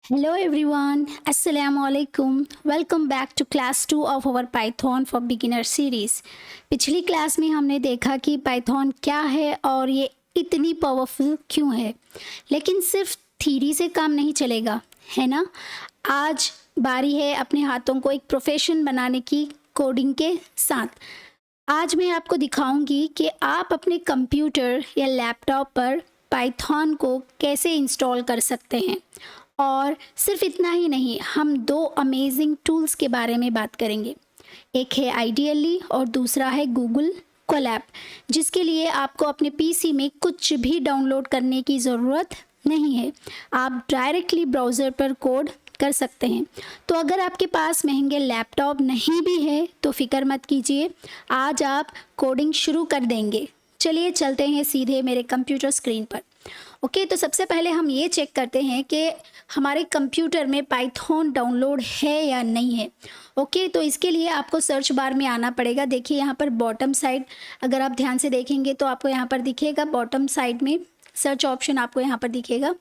Hello everyone, Assalamu alaikum. Welcome back to class 2 of our Python for Beginner series. पिछली class में हमने देखा कि पाइथन क्या है और ये इतनी पावरफुल क्यों है, लेकिन सिर्फ थ्योरी से काम नहीं चलेगा, है ना। आज बारी है अपने हाथों को एक प्रोफेशन बनाने की कोडिंग के साथ। आज मैं आपको दिखाऊंगी कि आप अपने कंप्यूटर या लैपटॉप पर पाइथन को कैसे इंस्टॉल कर सकते हैं। और सिर्फ इतना ही नहीं, हम दो अमेजिंग टूल्स के बारे में बात करेंगे। एक है आइडियली और दूसरा है गूगल कोलैब, जिसके लिए आपको अपने पीसी में कुछ भी डाउनलोड करने की ज़रूरत नहीं है। आप डायरेक्टली ब्राउज़र पर कोड कर सकते हैं। तो अगर आपके पास महंगे लैपटॉप नहीं भी है तो फिक्र मत कीजिए, आज आप कोडिंग शुरू कर देंगे। चलिए चलते हैं सीधे मेरे कंप्यूटर स्क्रीन पर। ओके, तो सबसे पहले हम ये चेक करते हैं कि हमारे कंप्यूटर में पाइथन डाउनलोड है या नहीं है। ओके, तो इसके लिए आपको सर्च बार में आना पड़ेगा। देखिए यहाँ पर बॉटम साइड, अगर आप ध्यान से देखेंगे तो आपको यहाँ पर दिखेगा बॉटम साइड में सर्च ऑप्शन आपको यहाँ पर दिखेगा।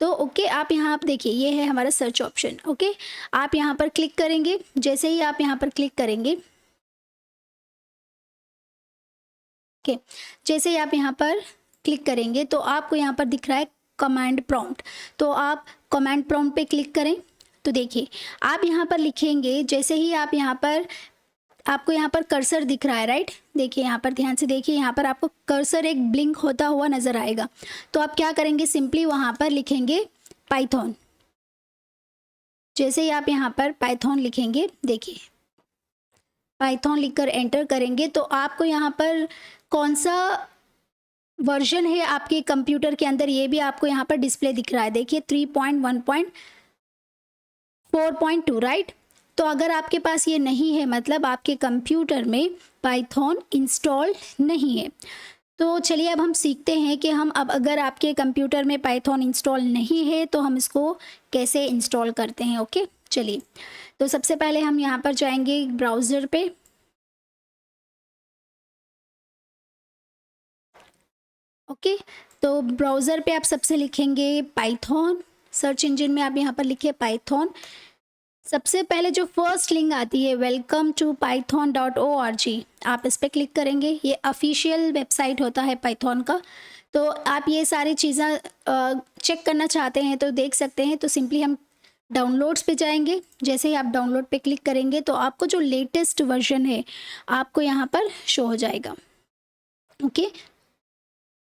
तो ओके, आप यहाँ पर देखिए ये है हमारा सर्च ऑप्शन। ओके, आप यहाँ पर क्लिक करेंगे। जैसे ही आप यहाँ पर क्लिक करेंगे, ओके, जैसे ही आप यहाँ पर क्लिक करेंगे तो आपको यहाँ पर दिख रहा है कमांड प्रॉम्प्ट। तो आप कमांड प्रॉम्प्ट पे क्लिक करें। तो देखिए आप यहाँ पर लिखेंगे, जैसे ही आप यहाँ पर, आपको यहाँ पर कर्सर दिख रहा है, राइट। देखिए यहाँ पर ध्यान से देखिए, यहाँ पर आपको कर्सर एक ब्लिंक होता हुआ नज़र आएगा। तो आप क्या करेंगे, सिंपली वहाँ पर लिखेंगे पाइथन। जैसे ही आप यहाँ पर पाइथन लिखेंगे, देखिए पाइथन लिखकर एंटर करेंगे तो आपको यहाँ पर कौन सा वर्जन है आपके कंप्यूटर के अंदर ये भी आपको यहाँ पर डिस्प्ले दिख रहा है। देखिए 3.1.4.2, राइट। तो अगर आपके पास ये नहीं है, मतलब आपके कंप्यूटर में पाइथन इंस्टॉल नहीं है। तो चलिए अब हम सीखते हैं कि हम अब अगर आपके कंप्यूटर में पाइथन इंस्टॉल नहीं है तो हम इसको कैसे इंस्टॉल करते हैं। ओके, चलिए तो सबसे पहले हम यहाँ पर जाएंगे ब्राउज़र पे। ओके, तो ब्राउज़र पे आप सबसे लिखेंगे पाइथन। सर्च इंजन में आप यहाँ पर लिखे पाइथन। सबसे पहले जो फर्स्ट लिंक आती है वेलकम टू python.org, आप इस पर क्लिक करेंगे। ये ऑफिशियल वेबसाइट होता है पाइथन का। तो आप ये सारी चीज़ें चेक करना चाहते हैं तो देख सकते हैं। तो सिंपली हम डाउनलोड्स पे जाएंगे। जैसे ही आप डाउनलोड पे क्लिक करेंगे तो आपको जो लेटेस्ट वर्जन है आपको यहाँ पर शो हो जाएगा। ओके,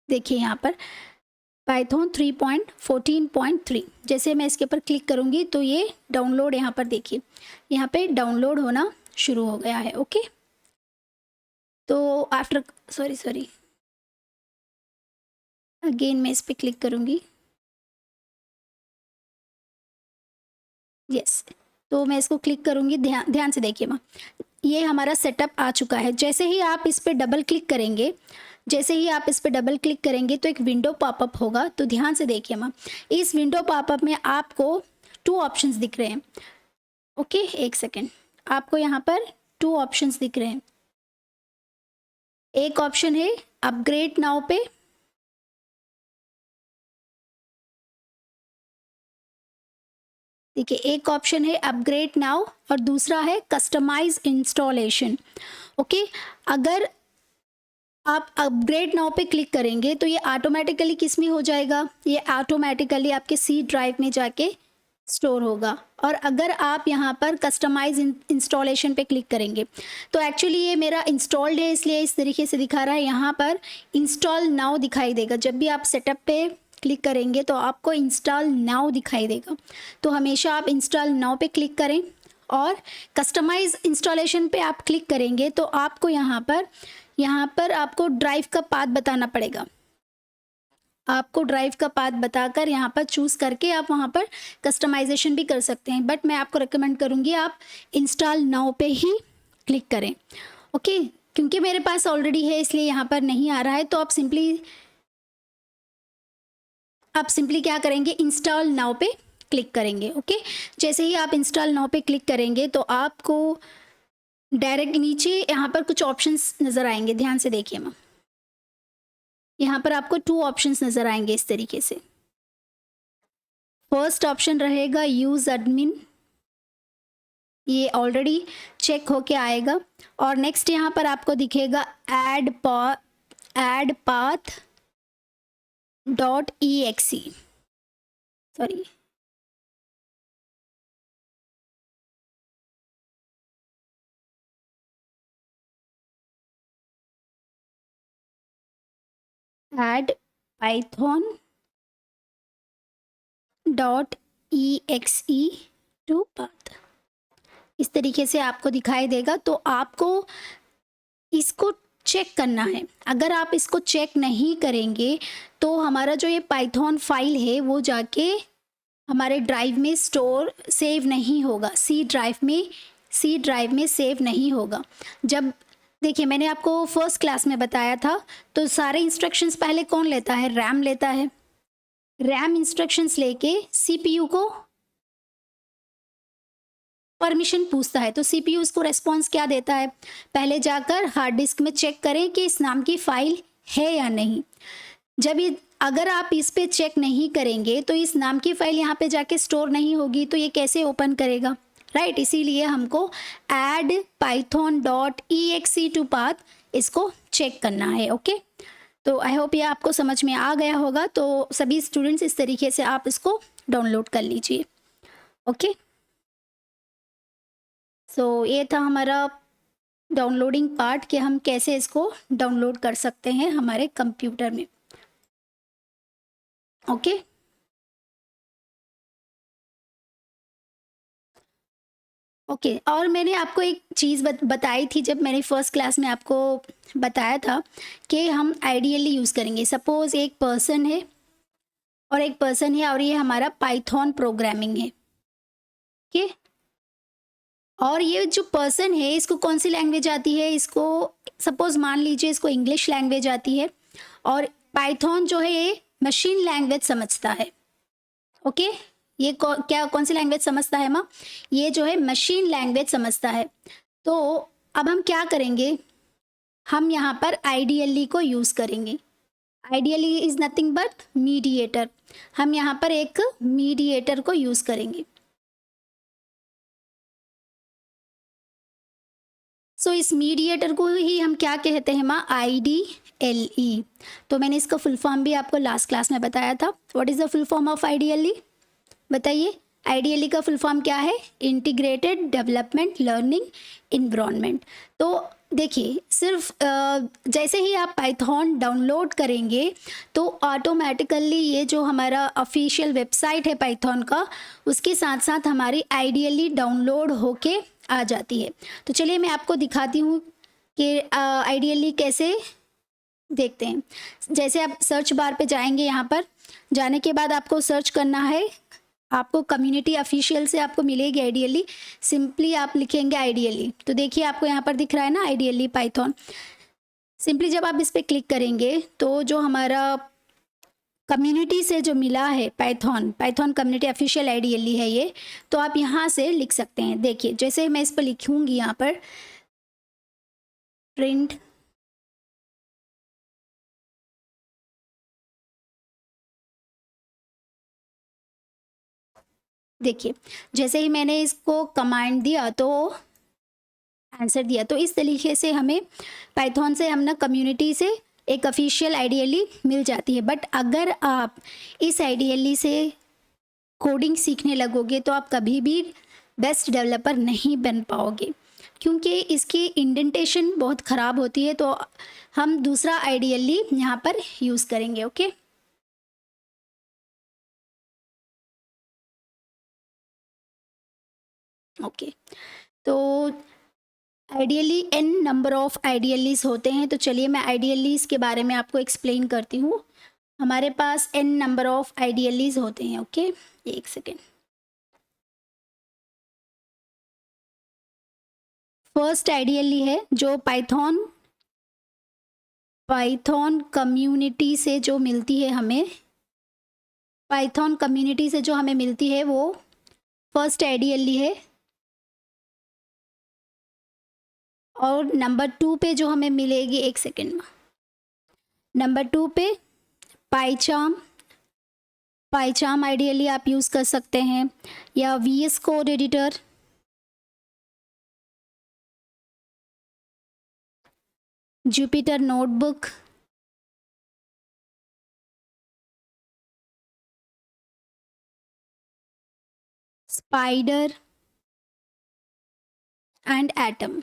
देखिए यहाँ पर पाइथन 3.14.3। जैसे मैं इसके ऊपर क्लिक करूँगी तो ये डाउनलोड, यहाँ पर देखिए यहाँ पे डाउनलोड होना शुरू हो गया है। ओके, तो आफ्टर सॉरी अगेन मैं इस पर क्लिक करूँगी। यस, तो मैं इसको क्लिक करूँगी। ध्यान से देखिए माँ, ये हमारा सेटअप आ चुका है। जैसे ही आप इस पर डबल क्लिक करेंगे, जैसे ही आप इस पर डबल क्लिक करेंगे तो एक विंडो पॉपअप होगा। तो ध्यान से देखिए मैम, इस विंडो पॉपअप में आपको 2 ऑप्शंस दिख रहे हैं। ओके, एक सेकेंड, आपको यहाँ पर 2 ऑप्शंस दिख रहे हैं। एक ऑप्शन है अपग्रेड नाउ पे, देखिए एक ऑप्शन है अपग्रेड नाउ और दूसरा है कस्टमाइज इंस्टॉलेशन। ओके, अगर आप अपग्रेड नाउ पे क्लिक करेंगे तो ये ऑटोमेटिकली किस में हो जाएगा, ये ऑटोमेटिकली आपके सी ड्राइव में जाके स्टोर होगा। और अगर आप यहाँ पर कस्टमाइज इंस्टॉलेशन पे क्लिक करेंगे तो एक्चुअली ये मेरा इंस्टॉल्ड है, इसलिए इस तरीके से दिखा रहा है। यहाँ पर इंस्टॉल नाउ दिखाई देगा। जब भी आप सेटअप पे क्लिक करेंगे तो आपको इंस्टॉल नाउ दिखाई देगा। तो हमेशा आप इंस्टॉल नाउ पे क्लिक करें और कस्टमाइज इंस्टॉलेशन पे आप क्लिक करेंगे तो आपको यहाँ पर आपको ड्राइव का पाथ बताना पड़ेगा। आपको ड्राइव का पाथ बताकर यहाँ पर चूज़ करके आप वहाँ पर कस्टमाइजेशन भी कर सकते हैं, बट मैं आपको रिकमेंड करूँगी आप इंस्टॉल नाउ पे ही क्लिक करें। ओके, क्योंकि मेरे पास ऑलरेडी है इसलिए यहाँ पर नहीं आ रहा है। तो आप सिंपली क्या करेंगे, इंस्टॉल नाउ पे क्लिक करेंगे। ओके, जैसे ही आप इंस्टॉल नाउ पे क्लिक करेंगे तो आपको डायरेक्ट नीचे यहाँ पर कुछ ऑप्शंस नज़र आएंगे। ध्यान से देखिए मैम, यहाँ पर आपको 2 ऑप्शंस नज़र आएंगे इस तरीके से। फर्स्ट ऑप्शन रहेगा यूज़ एडमिन, ये ऑलरेडी चेक होके आएगा। और नेक्स्ट यहाँ पर आपको दिखेगा add path dot E sorry add Python dot E to path, इस तरीके से आपको दिखाई देगा। तो आपको इसको चेक करना है। अगर आप इसको चेक नहीं करेंगे तो हमारा जो ये पाइथन फाइल है वो जाके हमारे ड्राइव में सेव नहीं होगा, सी ड्राइव में सेव नहीं होगा। जब देखिए मैंने आपको फर्स्ट क्लास में बताया था, तो सारे इंस्ट्रक्शंस पहले कौन लेता है, रैम लेता है। रैम इंस्ट्रक्शंस लेके सीपीयू को परमिशन पूछता है, तो सीपीयू उसको रेस्पॉन्स क्या देता है, पहले जाकर हार्ड डिस्क में चेक करें कि इस नाम की फ़ाइल है या नहीं। अगर आप इस पे चेक नहीं करेंगे तो इस नाम की फ़ाइल यहाँ पे जाके स्टोर नहीं होगी, तो ये कैसे ओपन करेगा, राइट। इसीलिए हमको add Python dot E to path इसको चेक करना है। ओके, तो आई होप ये आपको समझ में आ गया होगा। तो सभी स्टूडेंट्स इस तरीके से आप इसको डाउनलोड कर लीजिए। ओके, सो ये था हमारा डाउनलोडिंग पार्ट कि हम कैसे इसको डाउनलोड कर सकते हैं हमारे कंप्यूटर में। ओके, ओके और मैंने आपको एक चीज़ बताई थी जब मैंने फर्स्ट क्लास में आपको बताया था कि हम आइडियली यूज़ करेंगे। सपोज़ एक पर्सन है और ये हमारा पाइथन प्रोग्रामिंग है। ओके, और ये जो पर्सन है इसको कौन सी लैंग्वेज आती है, इसको सपोज़ मान लीजिए इसको इंग्लिश लैंग्वेज आती है, और पाइथन जो है ये मशीन लैंग्वेज समझता है। ओके, ये कौन सी लैंग्वेज समझता है माँ, ये जो है मशीन लैंग्वेज समझता है। तो अब हम क्या करेंगे, हम यहाँ पर आइडियली को यूज़ करेंगे। Ideally is nothing but mediator, हम यहाँ पर एक मीडिएटर को यूज़ करेंगे। सो इस मीडिएटर को ही हम क्या कहते हैं माँ, IDLE। तो मैंने इसका फुल फॉर्म भी आपको लास्ट क्लास में बताया था। What is the full form of IDLE, बताइए। IDLE का फुल फॉर्म क्या है, इंटीग्रेटेड डेवलपमेंट लर्निंग इन्वायरमेंट। तो देखिए सिर्फ जैसे ही आप पाइथन डाउनलोड करेंगे तो ऑटोमेटिकली ये जो हमारा ऑफिशियल वेबसाइट है पाइथन का, उसके साथ साथ हमारी IDLE डाउनलोड होके आ जाती है। तो चलिए मैं आपको दिखाती हूँ कि IDLE कैसे देखते हैं। जैसे आप सर्च बार पे जाएंगे, यहाँ पर जाने के बाद आपको सर्च करना है, आपको कम्युनिटी ऑफिशियल से आपको मिलेगी IDLE। सिंपली आप लिखेंगे IDLE, तो देखिए आपको यहाँ पर दिख रहा है ना IDLE पाइथन। सिंपली जब आप इस पर क्लिक करेंगे तो जो हमारा कम्युनिटी से जो मिला है पाइथन कम्युनिटी ऑफिशियल IDLE है ये, तो आप यहाँ से लिख सकते हैं। देखिए जैसे मैं इस पर लिखूँगी यहाँ पर प्रिंट देखिए जैसे ही मैंने इसको कमांड दिया तो आंसर दिया। तो इस तरीके से हमें पाइथन से हम ना कम्युनिटी से एक ऑफिशियल IDLE मिल जाती है। बट अगर आप इस IDLE से कोडिंग सीखने लगोगे तो आप कभी भी बेस्ट डेवलपर नहीं बन पाओगे, क्योंकि इसकी इंडेंटेशन बहुत ख़राब होती है। तो हम दूसरा IDLE यहाँ पर यूज़ करेंगे। ओके, ओके तो ideally n number of IDLEs होते हैं। तो चलिए मैं IDLEs के बारे में आपको एक्सप्लेन करती हूँ। हमारे पास n नंबर ऑफ IDLEs होते हैं। ओके, एक सेकेंड। फर्स्ट IDLE है जो पाइथन कम्युनिटी से जो मिलती है हमें, पाइथन कम्युनिटी से जो हमें मिलती है वो फर्स्ट IDLE है। और नंबर 2 पे जो हमें मिलेगी, एक सेकेंड में, नंबर 2 पे पाइचार्म पाइचार्म आइडियली आप यूज़ कर सकते हैं, या VS code editor, Jupyter notebook, Spyder and Atom.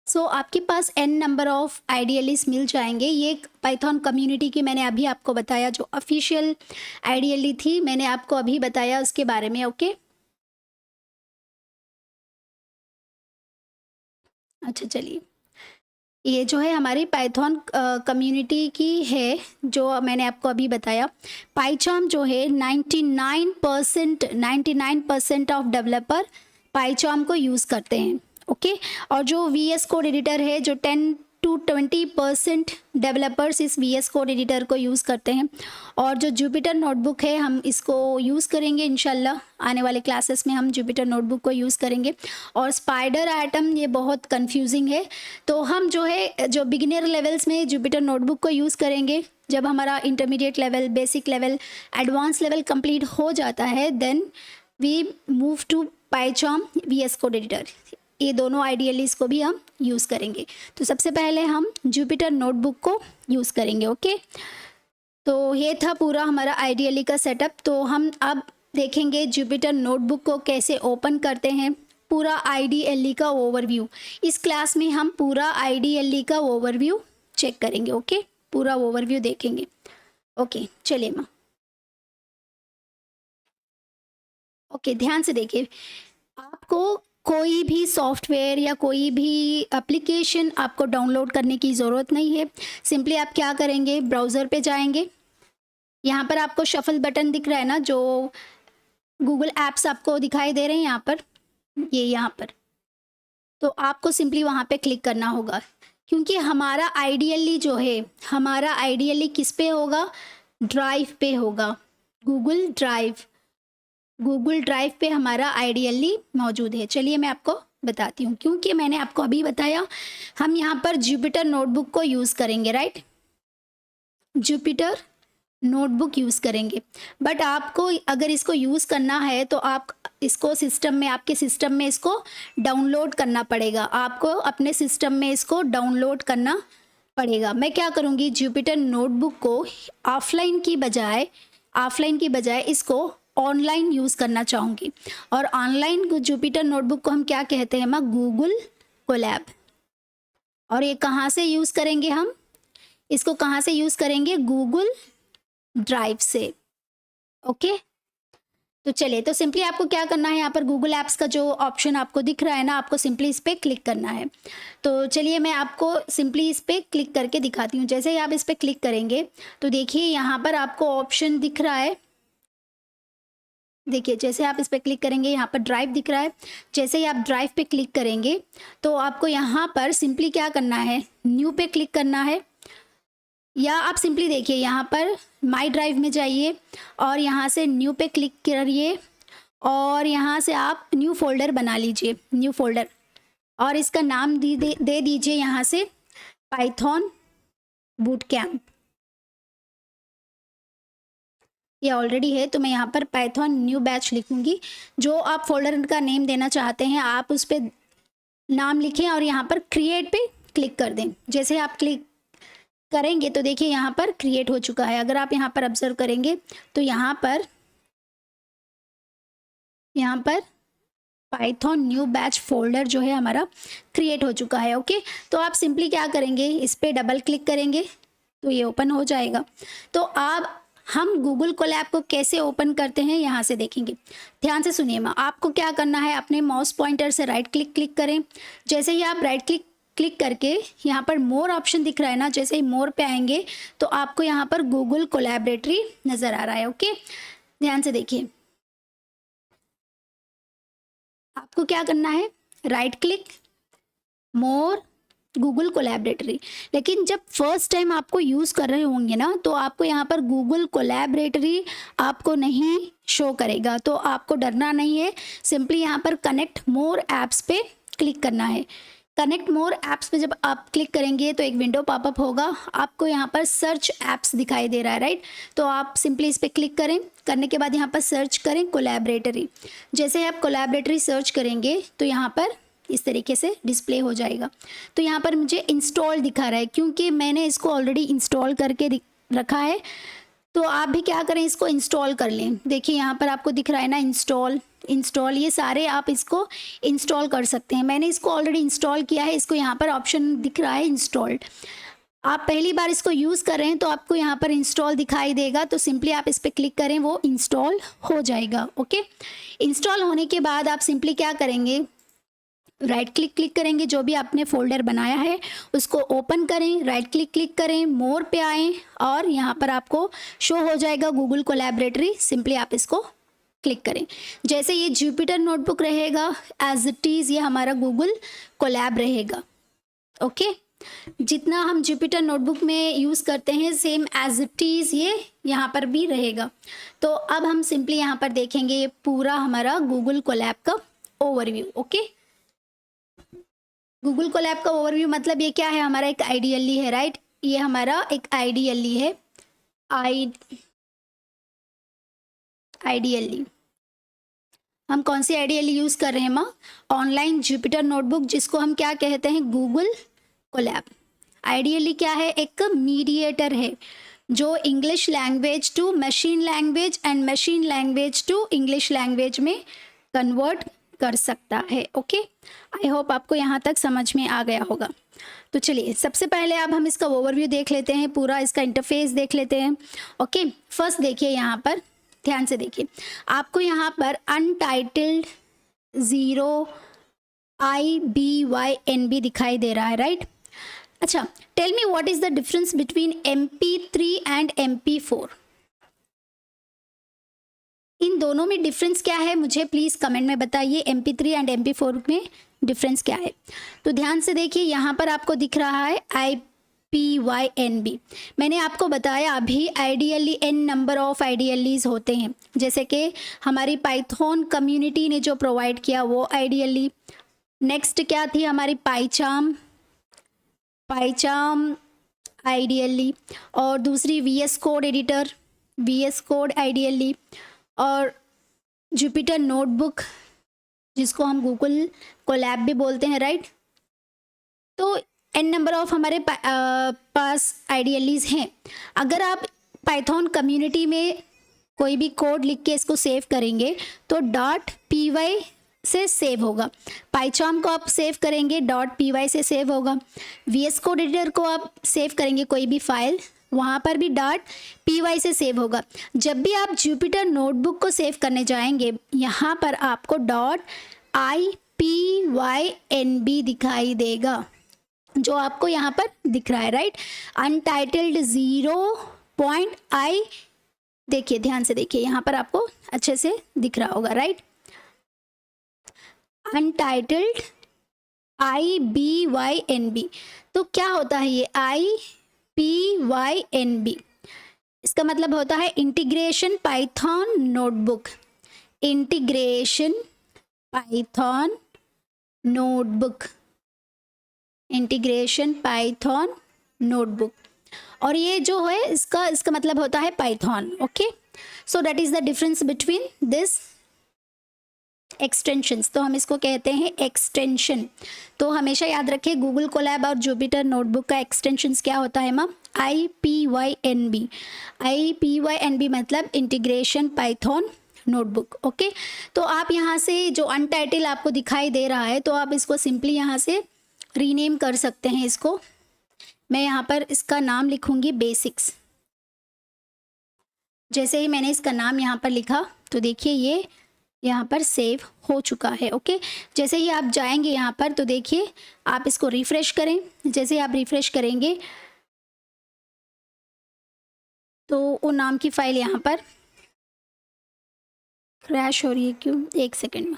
So आपके पास n नंबर ऑफ आइडियलिस्ट मिल जाएंगे। ये पाइथन कम्युनिटी की मैंने अभी आपको बताया, जो ऑफिशियल आइडियली थी मैंने आपको अभी बताया उसके बारे में। ओके, अच्छा चलिए, ये जो है हमारी पाइथन कम्युनिटी की है, जो मैंने आपको अभी बताया। पाइचार्म जो है 99% ऑफ डेवलपर पाइचार्म को यूज़ करते हैं। ओके, और जो VS कोड एडिटर है, जो 10 to 20% डेवलपर्स इस VS कोड एडिटर को यूज़ करते हैं। और जो जुपिटर नोटबुक है, हम इसको यूज़ करेंगे इंशाल्लाह, आने वाले क्लासेस में हम जुपिटर नोटबुक को यूज़ करेंगे। और स्पाइडर एटम ये बहुत कंफ्यूजिंग है, तो हम जो है जो बिगिनर लेवल्स में जुपिटर नोटबुक को यूज़ करेंगे। जब हमारा intermediate level, basic level, advance level complete हो जाता है, then we move to PyCharm VS code editor. ये दोनों आइडियलीज को भी हम यूज़ करेंगे। तो सबसे पहले हम जुपिटर नोटबुक को यूज़ करेंगे। ओके, तो ये था पूरा हमारा आइडियली का सेटअप। तो हम अब देखेंगे जुपिटर नोटबुक को कैसे ओपन करते हैं, पूरा आईडीएलई का ओवरव्यू। इस क्लास में हम पूरा आईडीएलई का ओवरव्यू चेक करेंगे। ओके, पूरा ओवरव्यू देखेंगे। ओके चलिए माँ, ओके ध्यान से देखिए। आपको कोई भी सॉफ्टवेयर या कोई भी एप्लीकेशन आपको डाउनलोड करने की ज़रूरत नहीं है। सिंपली आप क्या करेंगे, ब्राउज़र पे जाएंगे। यहाँ पर आपको शफल बटन दिख रहा है ना, जो गूगल ऐप्स आपको दिखाई दे रहे हैं यहाँ पर, ये यहाँ पर, तो आपको सिंपली वहाँ पे क्लिक करना होगा। क्योंकि हमारा आइडियली जो है, हमारा आइडियली किस पे होगा, ड्राइव पे होगा, गूगल ड्राइव। गूगल ड्राइव पे हमारा आइडियली मौजूद है। चलिए मैं आपको बताती हूँ, क्योंकि मैंने आपको अभी बताया हम यहाँ पर जुपिटर नोटबुक को यूज़ करेंगे, राइट, जुपिटर नोटबुक यूज़ करेंगे। बट आपको अगर इसको यूज़ करना है तो आप इसको सिस्टम में, आपके सिस्टम में इसको डाउनलोड करना पड़ेगा। आपको अपने सिस्टम में इसको डाउनलोड करना पड़ेगा। मैं क्या करूँगी, जुपिटर नोटबुक को ऑफलाइन की बजाय इसको ऑनलाइन यूज़ करना चाहूँगी। और ऑनलाइन जुपिटर नोटबुक को हम क्या कहते हैं माँ, गूगल कोलैब। और ये कहाँ से यूज़ करेंगे, हम इसको कहाँ से यूज़ करेंगे, गूगल ड्राइव से। ओके, तो चलिए, तो सिंपली आपको क्या करना है, यहाँ पर गूगल ऐप्स का जो ऑप्शन आपको दिख रहा है ना, आपको सिंपली इस पर क्लिक करना है। तो चलिए मैं आपको सिंपली इस पर क्लिक करके दिखाती हूँ। जैसे ही आप इस पर क्लिक करेंगे तो देखिए यहाँ पर आपको ऑप्शन दिख रहा है। देखिए जैसे आप इस पर क्लिक करेंगे, यहाँ पर ड्राइव दिख रहा है। जैसे ही आप ड्राइव पे क्लिक करेंगे तो आपको यहाँ पर सिंपली क्या करना है, न्यू पे क्लिक करना है। या आप सिंपली देखिए यहाँ पर माई ड्राइव में जाइए और यहाँ से न्यू पे क्लिक करिए और यहाँ से आप न्यू फोल्डर बना लीजिए, न्यू फोल्डर, और इसका नाम दे दीजिए यहाँ से पाइथन बूट कैंप। ये ऑलरेडी है तो मैं यहाँ पर पाइथन न्यू बैच लिखूँगी। जो आप फोल्डर का नेम देना चाहते हैं आप उस पर नाम लिखें और यहाँ पर क्रिएट पे क्लिक कर दें। जैसे आप क्लिक करेंगे तो देखिए यहाँ पर क्रिएट हो चुका है। अगर आप यहाँ पर ऑब्जर्व करेंगे तो यहाँ पर पाइथन न्यू बैच फोल्डर जो है हमारा क्रिएट हो चुका है। ओके, तो आप सिंपली क्या करेंगे, इस पर डबल क्लिक करेंगे तो ये ओपन हो जाएगा। तो आप हम गूगल कोलैब को कैसे ओपन करते हैं यहाँ से देखेंगे। ध्यान से सुनिए माँ, आपको क्या करना है, अपने माउस पॉइंटर से राइट क्लिक करें। जैसे ही आप राइट क्लिक करके यहाँ पर मोर ऑप्शन दिख रहा है ना, जैसे ही मोर पे आएंगे तो आपको यहाँ पर गूगल कोलैबोरेटरी नज़र आ रहा है। ओके, ध्यान से देखिए, आपको क्या करना है, राइट क्लिक, मोर, गूगल कोलैबोरेटरी। लेकिन जब फर्स्ट टाइम आपको यूज़ कर रहे होंगे ना तो आपको यहाँ पर गूगल कोलैबोरेटरी आपको नहीं शो करेगा, तो आपको डरना नहीं है। सिंपली यहाँ पर कनेक्ट मोर ऐप्स पे क्लिक करना है। कनेक्ट मोर ऐप्स पे जब आप क्लिक करेंगे तो एक विंडो पॉपअप होगा, आपको यहाँ पर सर्च ऐप्स दिखाई दे रहा है, राइट। तो आप सिंपली इस पर क्लिक करें, करने के बाद यहाँ पर सर्च करें कोलैबोरेटरी। जैसे आप कोलैबोरेटरी सर्च करेंगे तो यहाँ पर इस तरीके से डिस्प्ले हो जाएगा। तो यहाँ पर मुझे इंस्टॉल दिखा रहा है क्योंकि मैंने इसको ऑलरेडी इंस्टॉल करके रखा है। तो आप भी क्या करें, इसको इंस्टॉल कर लें। देखिए यहाँ पर आपको दिख रहा है ना इंस्टॉल, ये सारे आप इसको इंस्टॉल कर सकते हैं। मैंने इसको ऑलरेडी इंस्टॉल किया है, इसको यहाँ पर ऑप्शन दिख रहा है इंस्टॉल्ड। आप पहली बार इसको यूज़ कर रहे हैं तो आपको यहाँ पर इंस्टॉल दिखाई देगा, तो सिंपली आप इस पर क्लिक करें, वो इंस्टॉल हो जाएगा। ओके, इंस्टॉल होने के बाद आप सिंपली क्या करेंगे, राइट क्लिक करेंगे, जो भी आपने फोल्डर बनाया है उसको ओपन करें, राइट क्लिक करें, मोर पे आएँ और यहाँ पर आपको शो हो जाएगा गूगल कोलैबोरेटरी। सिंपली आप इसको क्लिक करें। जैसे ये जुपिटर नोटबुक रहेगा एज इट इज़, ये हमारा गूगल कोलैब रहेगा। ओके, जितना हम जुपिटर नोटबुक में यूज़ करते हैं सेम एज इट इज़ ये यहाँ पर भी रहेगा। तो अब हम सिंपली यहाँ पर देखेंगे ये पूरा हमारा गूगल कोलैब का ओवरव्यू। ओके, गूगल कोलैब का ओवरव्यू मतलब ये क्या है, हमारा एक आइडियली है, राइट। ये हमारा एक आइडियली है, आइडियली हम कौन सी आइडियली यूज़ कर रहे हैं माँ, ऑनलाइन जुपिटर नोटबुक, जिसको हम क्या कहते हैं, गूगल कोलैब। आइडियली क्या है, एक मीडिएटर है जो English language to machine language and machine language to English language में कन्वर्ट कर सकता है। ओके, आई होप आपको यहाँ तक समझ में आ गया होगा। तो चलिए सबसे पहले अब हम इसका ओवरव्यू देख लेते हैं, पूरा इसका इंटरफेस देख लेते हैं। ओके, फर्स्ट देखिए यहाँ पर ध्यान से देखिए, आपको यहाँ पर अनटाइटल्ड 0IBYNB दिखाई दे रहा है, राइट। अच्छा, tell me what is the difference between MP3 and MP4। इन दोनों में डिफरेंस क्या है, मुझे प्लीज़ कमेंट में बताइए। MP3 एंड MP4 में डिफरेंस क्या है। तो ध्यान से देखिए, यहाँ पर आपको दिख रहा है IPYNB। मैंने आपको बताया अभी आइडियली n नंबर ऑफ आइडियलीज होते हैं, जैसे कि हमारी पाइथन कम्युनिटी ने जो प्रोवाइड किया वो आइडियली। नेक्स्ट क्या थी हमारी पाइचार्म आइडियली, और दूसरी VS code editor, VS code ideally, और जुपिटर नोटबुक जिसको हम गूगल कोलैब भी बोलते हैं, राइट। तो n नंबर ऑफ हमारे पास आइडियलीज हैं। अगर आप पाइथन कम्युनिटी में कोई भी कोड लिख के इसको सेव करेंगे तो .py से सेव होगा, पाइचार्म को आप सेव करेंगे .py से सेव होगा, VS कोड एडिटर को आप सेव करेंगे कोई भी फाइल, वहाँ पर भी .py से सेव होगा। जब भी आप जुपिटर नोटबुक को सेव करने जाएंगे, यहाँ पर आपको .IPYNB दिखाई देगा, जो आपको यहाँ पर दिख रहा है, राइट। अनटाइटल्ड 0.I, देखिए ध्यान से देखिए, यहाँ पर आपको अच्छे से दिख रहा होगा, राइट। अनटाइटल्ड IBYNB, तो क्या होता है ये IPYNB, इसका मतलब होता है integration Python notebook, integration Python notebook, integration Python notebook. और ये जो है इसका मतलब होता है Python. Okay, so that is the difference between this extensions. तो हम इसको कहते हैं एक्सटेंशन। तो हमेशा याद रखें गूगल कोलैब और जुपिटर नोटबुक का एक्सटेंशंस क्या होता है मैम, IPYNB। IPYNB मतलब इंटीग्रेशन पाइथन नोटबुक। ओके, तो आप यहाँ से जो अनटाइटल आपको दिखाई दे रहा है, तो आप इसको सिंपली यहाँ से रीनेम कर सकते हैं। इसको मैं यहाँ पर इसका नाम लिखूँगी बेसिक्स। जैसे ही मैंने इसका नाम यहाँ पर लिखा तो देखिए ये यहाँ पर सेव हो चुका है। ओके, जैसे ही आप जाएंगे यहाँ पर तो देखिए आप इसको रिफ़्रेश करें। जैसे ही आप रिफ़्रेश करेंगे तो वो नाम की फ़ाइल यहाँ पर क्रैश हो रही है, क्यों, एक सेकेंड में।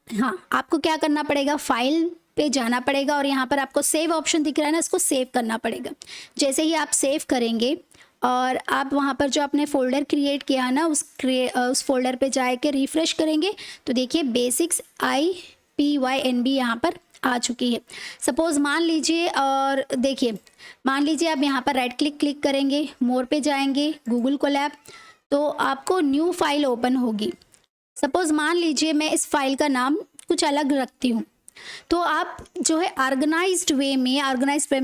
हाँ, आपको क्या करना पड़ेगा, फाइल पे जाना पड़ेगा और यहाँ पर आपको सेव ऑप्शन दिख रहा है ना, इसको सेव करना पड़ेगा। जैसे ही आप सेव करेंगे और आप वहाँ पर जो आपने फ़ोल्डर क्रिएट किया ना, उस फोल्डर पे जाके रिफ़्रेश करेंगे तो देखिए बेसिक्स IPYNB यहाँ पर आ चुकी है। सपोज़ मान लीजिए, और देखिए मान लीजिए आप यहाँ पर राइट क्लिक करेंगे, मोर पे जाएंगे, गूगल कोलैब, तो आपको न्यू फाइल ओपन होगी। सपोज़ मान लीजिए मैं इस फाइल का नाम कुछ अलग रखती हूँ, तो आप जो है ऑर्गेनाइज्ड वे में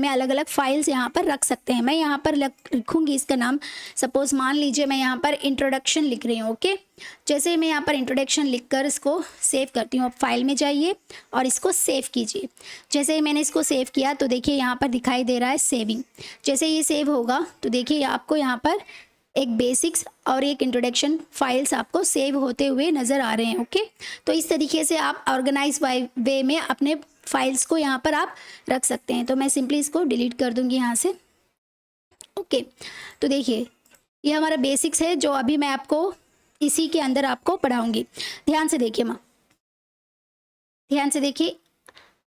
अलग अलग फाइल्स यहाँ पर रख सकते हैं। मैं यहाँ पर लिखूँगी इसका नाम, सपोज़ मान लीजिए मैं यहाँ पर इंट्रोडक्शन लिख रही हूँ। ओके, जैसे ही मैं यहाँ पर इंट्रोडक्शन लिखकर इसको सेव करती हूँ, आप फाइल में जाइए और इसको सेव कीजिए। जैसे ही मैंने इसको सेव किया तो देखिए यहाँ पर दिखाई दे रहा है सेविंग। जैसे ये सेव होगा तो देखिए आपको यहाँ पर एक बेसिक्स और एक इंट्रोडक्शन फाइल्स आपको सेव होते हुए नज़र आ रहे हैं। ओके, तो इस तरीके से आप ऑर्गेनाइज वे में अपने फाइल्स को यहाँ पर आप रख सकते हैं। तो मैं सिंपली इसको डिलीट कर दूंगी यहाँ से। ओके, तो देखिए ये हमारा बेसिक्स है जो अभी मैं आपको इसी के अंदर आपको पढ़ाऊंगी। ध्यान से देखिए माँ, ध्यान से देखिए।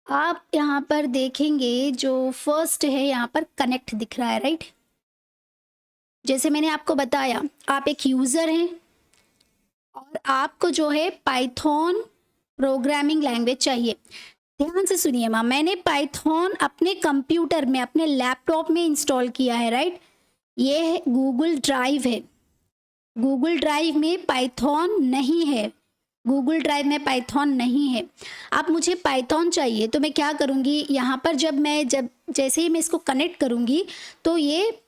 आप यहाँ पर देखेंगे जो फर्स्ट है यहाँ पर कनेक्ट दिख रहा है, राइट। जैसे मैंने आपको बताया आप एक यूज़र हैं और आपको जो है पाइथन प्रोग्रामिंग लैंग्वेज चाहिए। ध्यान से सुनिए माँ, मैंने पाइथन अपने कंप्यूटर में, अपने लैपटॉप में इंस्टॉल किया है, राइट। ये गूगल ड्राइव है, गूगल ड्राइव में पाइथन नहीं है, गूगल ड्राइव में पाइथन नहीं है। अब मुझे पाइथन चाहिए तो मैं क्या करूँगी, यहाँ पर जैसे ही मैं इसको कनेक्ट करूँगी तो ये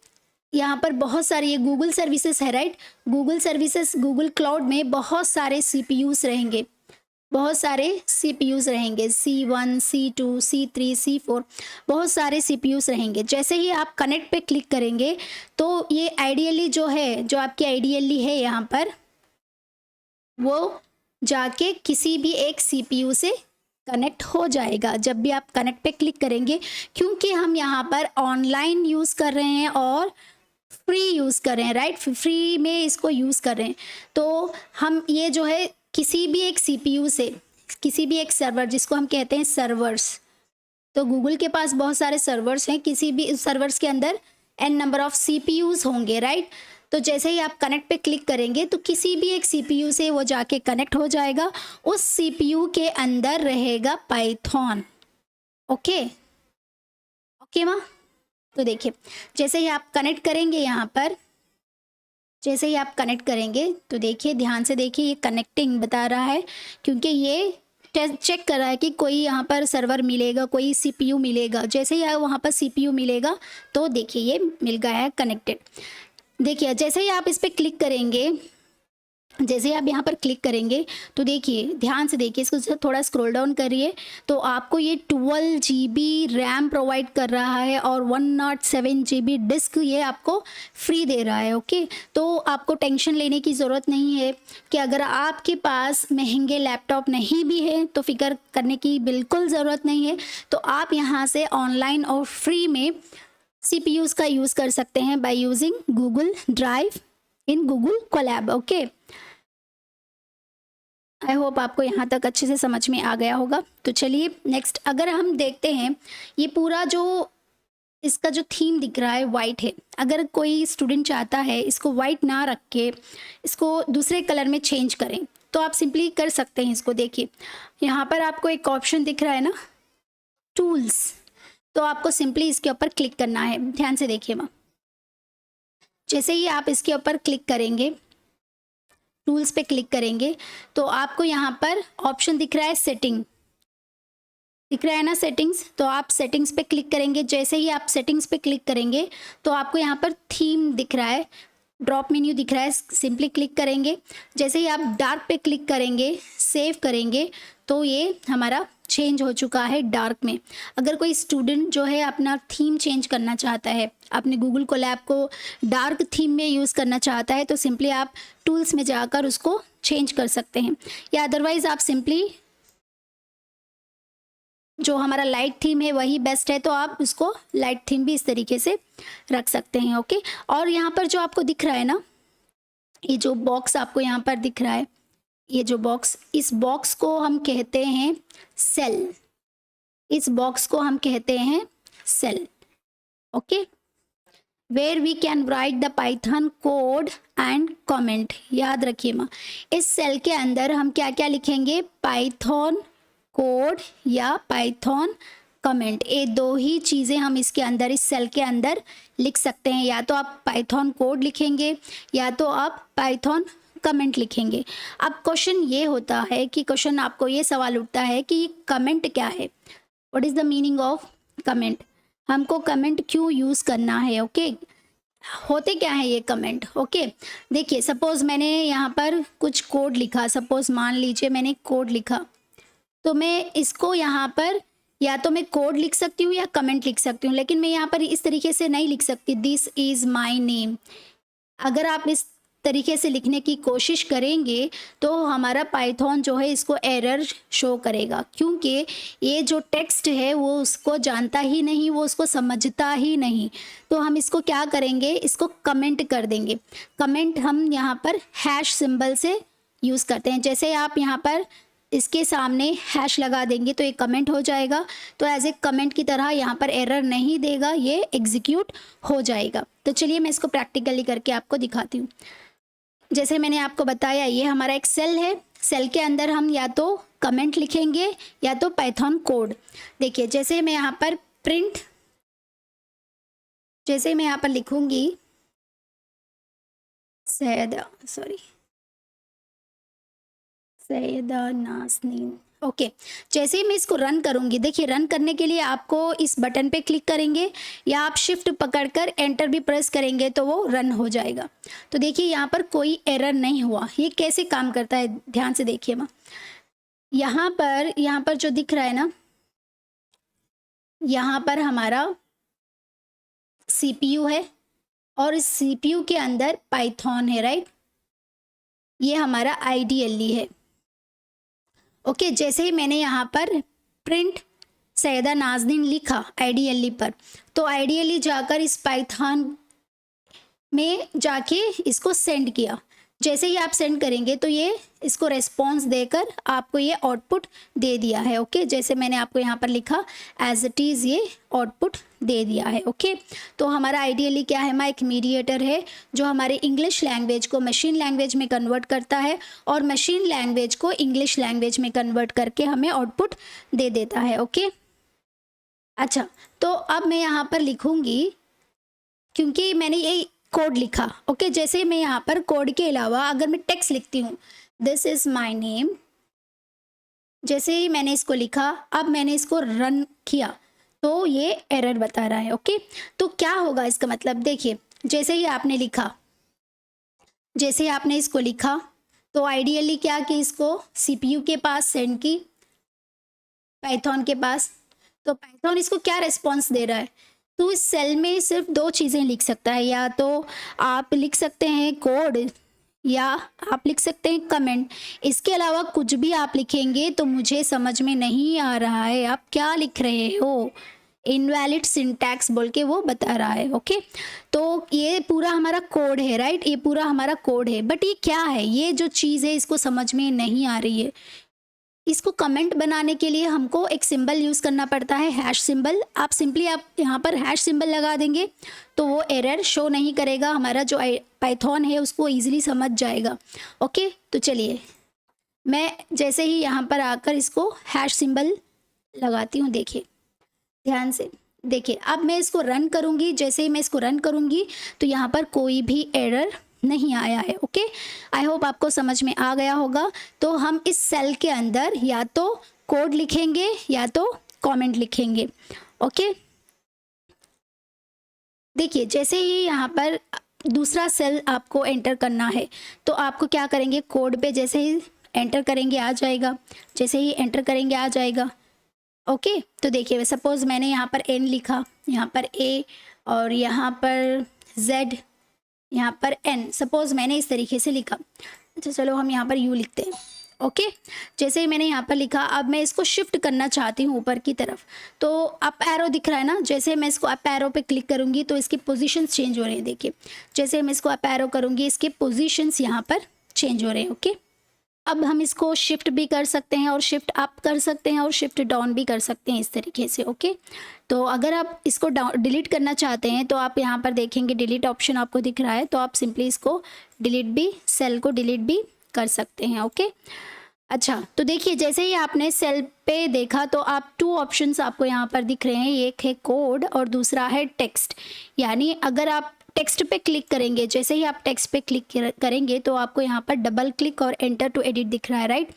यहाँ पर बहुत सारे ये गूगल सर्विसेज है, right. Google services, Google cloud में बहुत सारे CPUs रहेंगे, बहुत सारे CPUs रहेंगे, C1, C2, C3, C4, बहुत सारे CPUs रहेंगे। जैसे ही आप कनेक्ट पे क्लिक करेंगे तो ये आइडियली जो है, जो आपकी आइडियली है यहाँ पर, वो जाके किसी भी एक CPU से कनेक्ट हो जाएगा जब भी आप कनेक्ट पे क्लिक करेंगे। क्योंकि हम यहाँ पर ऑनलाइन यूज़ कर रहे हैं और फ्री यूज़ कर रहे हैं, राइट। फ्री में इसको यूज़ कर रहे हैं, तो हम ये जो है किसी भी एक CPU से, किसी भी एक सर्वर, जिसको हम कहते हैं सर्वर्स, तो गूगल के पास बहुत सारे सर्वर्स हैं, किसी भी सर्वर्स के अंदर n नंबर ऑफ CPUs होंगे, राइट। तो जैसे ही आप कनेक्ट पे क्लिक करेंगे तो किसी भी एक CPU से वो जाके कनेक्ट हो जाएगा, उस CPU के अंदर रहेगा पाइथन। ओके, ओके माँ। तो देखिए जैसे ही आप कनेक्ट करेंगे यहाँ पर, जैसे ही आप कनेक्ट करेंगे तो देखिए ध्यान से देखिए, ये कनेक्टिंग बता रहा है क्योंकि ये चेक कर रहा है कि कोई यहाँ पर सर्वर मिलेगा, कोई CPU मिलेगा। जैसे ही वहाँ पर CPU मिलेगा तो देखिए ये मिल गया है कनेक्टेड। देखिए जैसे ही आप इस पर क्लिक करेंगे, जैसे ही आप यहाँ पर क्लिक करेंगे तो देखिए ध्यान से देखिए, इसको थोड़ा स्क्रॉल डाउन करिए तो आपको ये 12 GB रैम प्रोवाइड कर रहा है और 107 GB डिस्क ये आपको फ्री दे रहा है। ओके, तो आपको टेंशन लेने की ज़रूरत नहीं है कि अगर आपके पास महंगे लैपटॉप नहीं भी है तो फिक्र करने की बिल्कुल ज़रूरत नहीं है। तो आप यहाँ से ऑनलाइन और फ्री में CPUs का यूज़ कर सकते हैं by using Google drive in Google Colab. Okay, I hope आपको यहाँ तक अच्छे से समझ में आ गया होगा। तो चलिए नेक्स्ट, अगर हम देखते हैं ये पूरा जो इसका जो थीम दिख रहा है वाइट है। अगर कोई स्टूडेंट चाहता है इसको वाइट ना रख के इसको दूसरे कलर में चेंज करें तो आप सिंपली कर सकते हैं। इसको देखिए यहाँ पर आपको एक ऑप्शन दिख रहा है ना, टूल्स, तो आपको सिंपली इसके ऊपर क्लिक करना है। ध्यान से देखिए माँ, जैसे ही आप इसके ऊपर क्लिक करेंगे, टूल्स पे क्लिक करेंगे तो आपको यहाँ पर ऑप्शन दिख रहा है सेटिंग, दिख रहा है ना सेटिंग्स, तो आप सेटिंग्स पे क्लिक करेंगे। जैसे ही आप सेटिंग्स पे क्लिक करेंगे तो आपको यहाँ पर थीम दिख रहा है, ड्रॉप मेन्यू दिख रहा है, सिंपली क्लिक करेंगे। जैसे ही आप डार्क पे क्लिक करेंगे, सेव करेंगे तो ये हमारा चेंज हो चुका है डार्क में। अगर कोई स्टूडेंट जो है अपना थीम चेंज करना चाहता है, अपने गूगल कोलैब को डार्क थीम में यूज़ करना चाहता है तो सिंपली आप टूल्स में जाकर उसको चेंज कर सकते हैं, या अदरवाइज़ आप सिंपली जो हमारा लाइट थीम है वही बेस्ट है तो आप उसको लाइट थीम भी इस तरीके से रख सकते हैं। ओके, और यहाँ पर जो आपको दिख रहा है ना, ये जो बॉक्स आपको यहाँ पर दिख रहा है, ये जो बॉक्स, इस बॉक्स को हम कहते हैं सेल, इस बॉक्स को हम कहते हैं cell. Okay, where we can write the Python code and comment. याद रखिए माँ, इस सेल के अंदर हम क्या क्या लिखेंगे, पाइथन कोड या पाइथन कमेंट, ये दो ही चीज़ें हम इसके अंदर, इस सेल के अंदर लिख सकते हैं। या तो आप पाइथन कोड लिखेंगे या तो आप पाइथन कमेंट लिखेंगे। अब क्वेश्चन ये होता है कि क्वेश्चन आपको ये सवाल उठता है कि कमेंट क्या है, what is the meaning of comment, हमको कमेंट क्यों यूज़ करना है। ओके, होते क्या है ये कमेंट। ओके, देखिए सपोज़ मैंने यहाँ पर कुछ कोड लिखा, सपोज़ मान लीजिए मैंने कोड लिखा, तो मैं इसको यहाँ पर या तो मैं कोड लिख सकती हूँ या कमेंट लिख सकती हूँ, लेकिन मैं यहाँ पर इस तरीके से नहीं लिख सकती, दिस इज़ माई नेम। अगर आप इस तरीके से लिखने की कोशिश करेंगे तो हमारा पाइथन जो है इसको एरर शो करेगा, क्योंकि ये जो टेक्स्ट है वो उसको जानता ही नहीं, वो उसको समझता ही नहीं। तो हम इसको क्या करेंगे, इसको कमेंट कर देंगे। कमेंट हम यहाँ पर हैश सिंबल से यूज़ करते हैं। जैसे आप यहाँ पर इसके सामने हैश लगा देंगे तो ये कमेंट हो जाएगा, तो एज ए कमेंट की तरह यहाँ पर एरर नहीं देगा, ये एग्जीक्यूट हो जाएगा। तो चलिए मैं इसको प्रैक्टिकली करके आपको दिखाती हूँ। जैसे मैंने आपको बताया ये हमारा एक सेल है, सेल के अंदर हम या तो कमेंट लिखेंगे या तो पाइथन कोड। देखिए जैसे मैं यहाँ पर प्रिंट, जैसे मैं यहाँ पर लिखूंगी सैयदा नाज़नीन। ओके, जैसे ही मैं इसको रन करूंगी, देखिए रन करने के लिए आपको इस बटन पे क्लिक करेंगे या आप शिफ्ट पकड़कर एंटर भी प्रेस करेंगे तो वो रन हो जाएगा। तो देखिए यहाँ पर कोई एरर नहीं हुआ। ये कैसे काम करता है ध्यान से देखिए। यहाँ पर जो दिख रहा है ना, यहाँ पर हमारा CPU है और इस CPU के अंदर पाइथन है, राइट। ये हमारा IDLE है। ओके, जैसे ही मैंने यहाँ पर प्रिंट सैयदा नाज़नीन लिखा IDLE पर, तो IDLE जाकर इस पाइथन में जाके इसको सेंड किया। जैसे ही आप सेंड करेंगे तो ये इसको रेस्पॉन्स देकर आपको ये आउटपुट दे दिया है। ओके, जैसे मैंने आपको यहाँ पर लिखा एज इट इज़ ये आउटपुट दे दिया है। ओके, तो हमारा IDLE क्या है, एक मीडिएटर है जो हमारे इंग्लिश लैंग्वेज को मशीन लैंग्वेज में कन्वर्ट करता है और मशीन लैंग्वेज को इंग्लिश लैंग्वेज में कन्वर्ट करके हमें आउटपुट दे देता है। ओके, अच्छा, तो अब मैं यहाँ पर लिखूँगी, क्योंकि मैंने ये कोड लिखा। ओके, जैसे मैं यहाँ पर कोड के अलावा अगर मैं टेक्स्ट लिखती हूँ, दिस इज़ माई नेम, जैसे ही मैंने इसको लिखा, अब मैंने इसको रन किया तो ये एरर बता रहा है। ओके, तो क्या होगा इसका मतलब, देखिए जैसे ही आपने लिखा, जैसे ही आपने इसको लिखा तो IDLE क्या कि इसको CPU के पास सेंड की, पाइथन के पास। तो पाइथन इसको क्या रिस्पॉन्स दे रहा है, तो इस सेल में सिर्फ दो चीज़ें लिख सकता है, या तो आप लिख सकते हैं कोड या आप लिख सकते हैं कमेंट। इसके अलावा कुछ भी आप लिखेंगे तो मुझे समझ में नहीं आ रहा है आप क्या लिख रहे हो, इनवैलिड सिंटैक्स बोल के वो बता रहा है। ओके, तो ये पूरा हमारा कोड है, राइट, ये पूरा हमारा कोड है, बट ये क्या है, ये जो चीज़ है इसको समझ में नहीं आ रही है। इसको कमेंट बनाने के लिए हमको एक सिंबल यूज़ करना पड़ता है, हैश सिंबल। आप सिंपली आप यहाँ पर हैश सिंबल लगा देंगे तो वो एरर शो नहीं करेगा, हमारा जो पाइथन है उसको ईजिली समझ जाएगा। ओके, तो चलिए मैं जैसे ही यहाँ पर आकर इसको हैश सिंबल लगाती हूँ, देखिए ध्यान से देखिए। अब मैं इसको रन करूँगी, जैसे ही मैं इसको रन करूँगी तो यहाँ पर कोई भी एरर नहीं आया है। ओके, आई होप आपको समझ में आ गया होगा। तो हम इस सेल के अंदर या तो कोड लिखेंगे या तो कमेंट लिखेंगे। ओके, देखिए जैसे ही यहाँ पर दूसरा सेल आपको एंटर करना है तो आपको क्या करेंगे, कोड पे जैसे ही एंटर करेंगे आ जाएगा, जैसे ही एंटर करेंगे आ जाएगा। ओके, तो देखिए सपोज़ मैंने यहाँ पर N लिखा, यहाँ पर A और यहाँ पर Z, यहाँ पर N, सपोज़ मैंने इस तरीके से लिखा। अच्छा चलो हम यहाँ पर U लिखते हैं। ओके, जैसे ही मैंने यहाँ पर लिखा, अब मैं इसको शिफ्ट करना चाहती हूँ ऊपर की तरफ, तो अप एरो दिख रहा है ना, जैसे मैं इसको अप एरो पे क्लिक करूँगी तो इसकी पोजीशंस चेंज हो रहे हैं। देखिए जैसे मैं इसको अप एरो करूँगी इसके पोजीशंस यहाँ पर चेंज हो रहे हैं। ओके, अब हम इसको शिफ्ट भी कर सकते हैं और शिफ्ट अप कर सकते हैं और शिफ्ट डाउन भी कर सकते हैं इस तरीके से। ओके, तो अगर आप इसको डिलीट करना चाहते हैं तो आप यहाँ पर देखेंगे डिलीट ऑप्शन आपको दिख रहा है, तो आप सिंपली इसको डिलीट भी, सेल को डिलीट भी कर सकते हैं। ओके, अच्छा, तो देखिए जैसे ही आपने सेल पे देखा तो आप 2 ऑप्शंस आपको यहाँ पर दिख रहे हैं, एक है कोड और दूसरा है टेक्स्ट। यानी अगर आप टेक्स्ट पे क्लिक करेंगे, जैसे ही आप टेक्स्ट पे क्लिक करेंगे तो आपको यहाँ पर डबल क्लिक और एंटर टू एडिट दिख रहा है, राइट?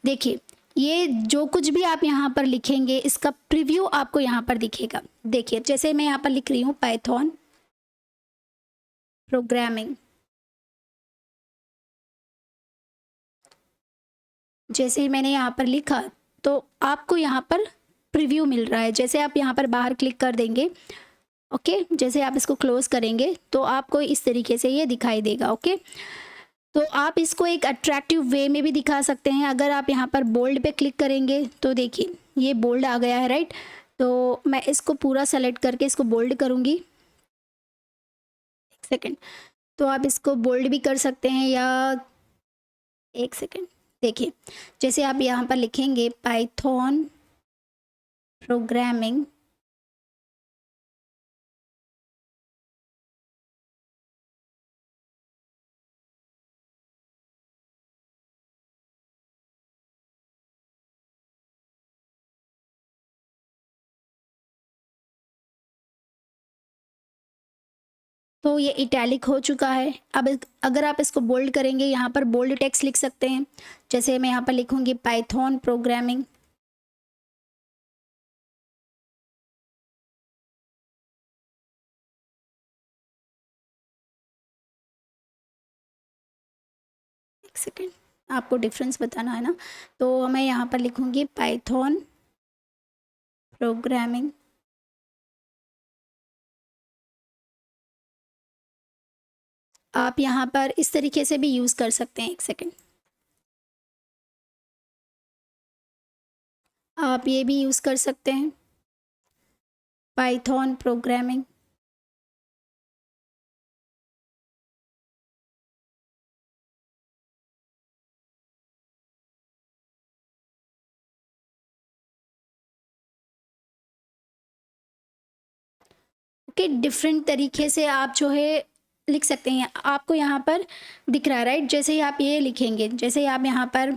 देखिए, ये जो कुछ भी आप यहाँ पर लिखेंगे इसका प्रीव्यू आपको यहाँ पर दिखेगा। देखिए, जैसे मैं यहाँ पर लिख रही हूँ पाइथन प्रोग्रामिंग, जैसे ही मैंने यहाँ पर लिखा तो आपको यहाँ पर प्रीव्यू मिल रहा है। जैसे आप यहाँ पर बाहर क्लिक कर देंगे, ओके, जैसे आप इसको क्लोज करेंगे तो आपको इस तरीके से ये दिखाई देगा, ओके। तो आप इसको एक अट्रैक्टिव वे में भी दिखा सकते हैं। अगर आप यहाँ पर बोल्ड पे क्लिक करेंगे तो देखिए ये बोल्ड आ गया है, राइट? तो मैं इसको पूरा सेलेक्ट करके इसको बोल्ड करूँगी। एक सेकेंड, तो आप इसको बोल्ड भी कर सकते हैं या एक सेकेंड, देखिए जैसे आप यहाँ पर लिखेंगे पाइथन प्रोग्रामिंग, तो ये इटैलिक हो चुका है। अब अगर आप इसको बोल्ड करेंगे, यहाँ पर बोल्ड टेक्स्ट लिख सकते हैं। जैसे मैं यहाँ पर लिखूँगी पाइथन प्रोग्रामिंग, एक सेकेंड, आपको डिफरेंस बताना है ना, तो मैं यहाँ पर लिखूँगी पाइथन प्रोग्रामिंग। आप यहाँ पर इस तरीके से भी यूज़ कर सकते हैं। एक सेकेंड, आप ये भी यूज़ कर सकते हैं पाइथन प्रोग्रामिंग। ओके, डिफरेंट तरीके से आप जो है लिख सकते हैं। आपको यहाँ पर दिख रहा है, राइट? जैसे ही आप ये लिखेंगे, जैसे ही आप यहाँ पर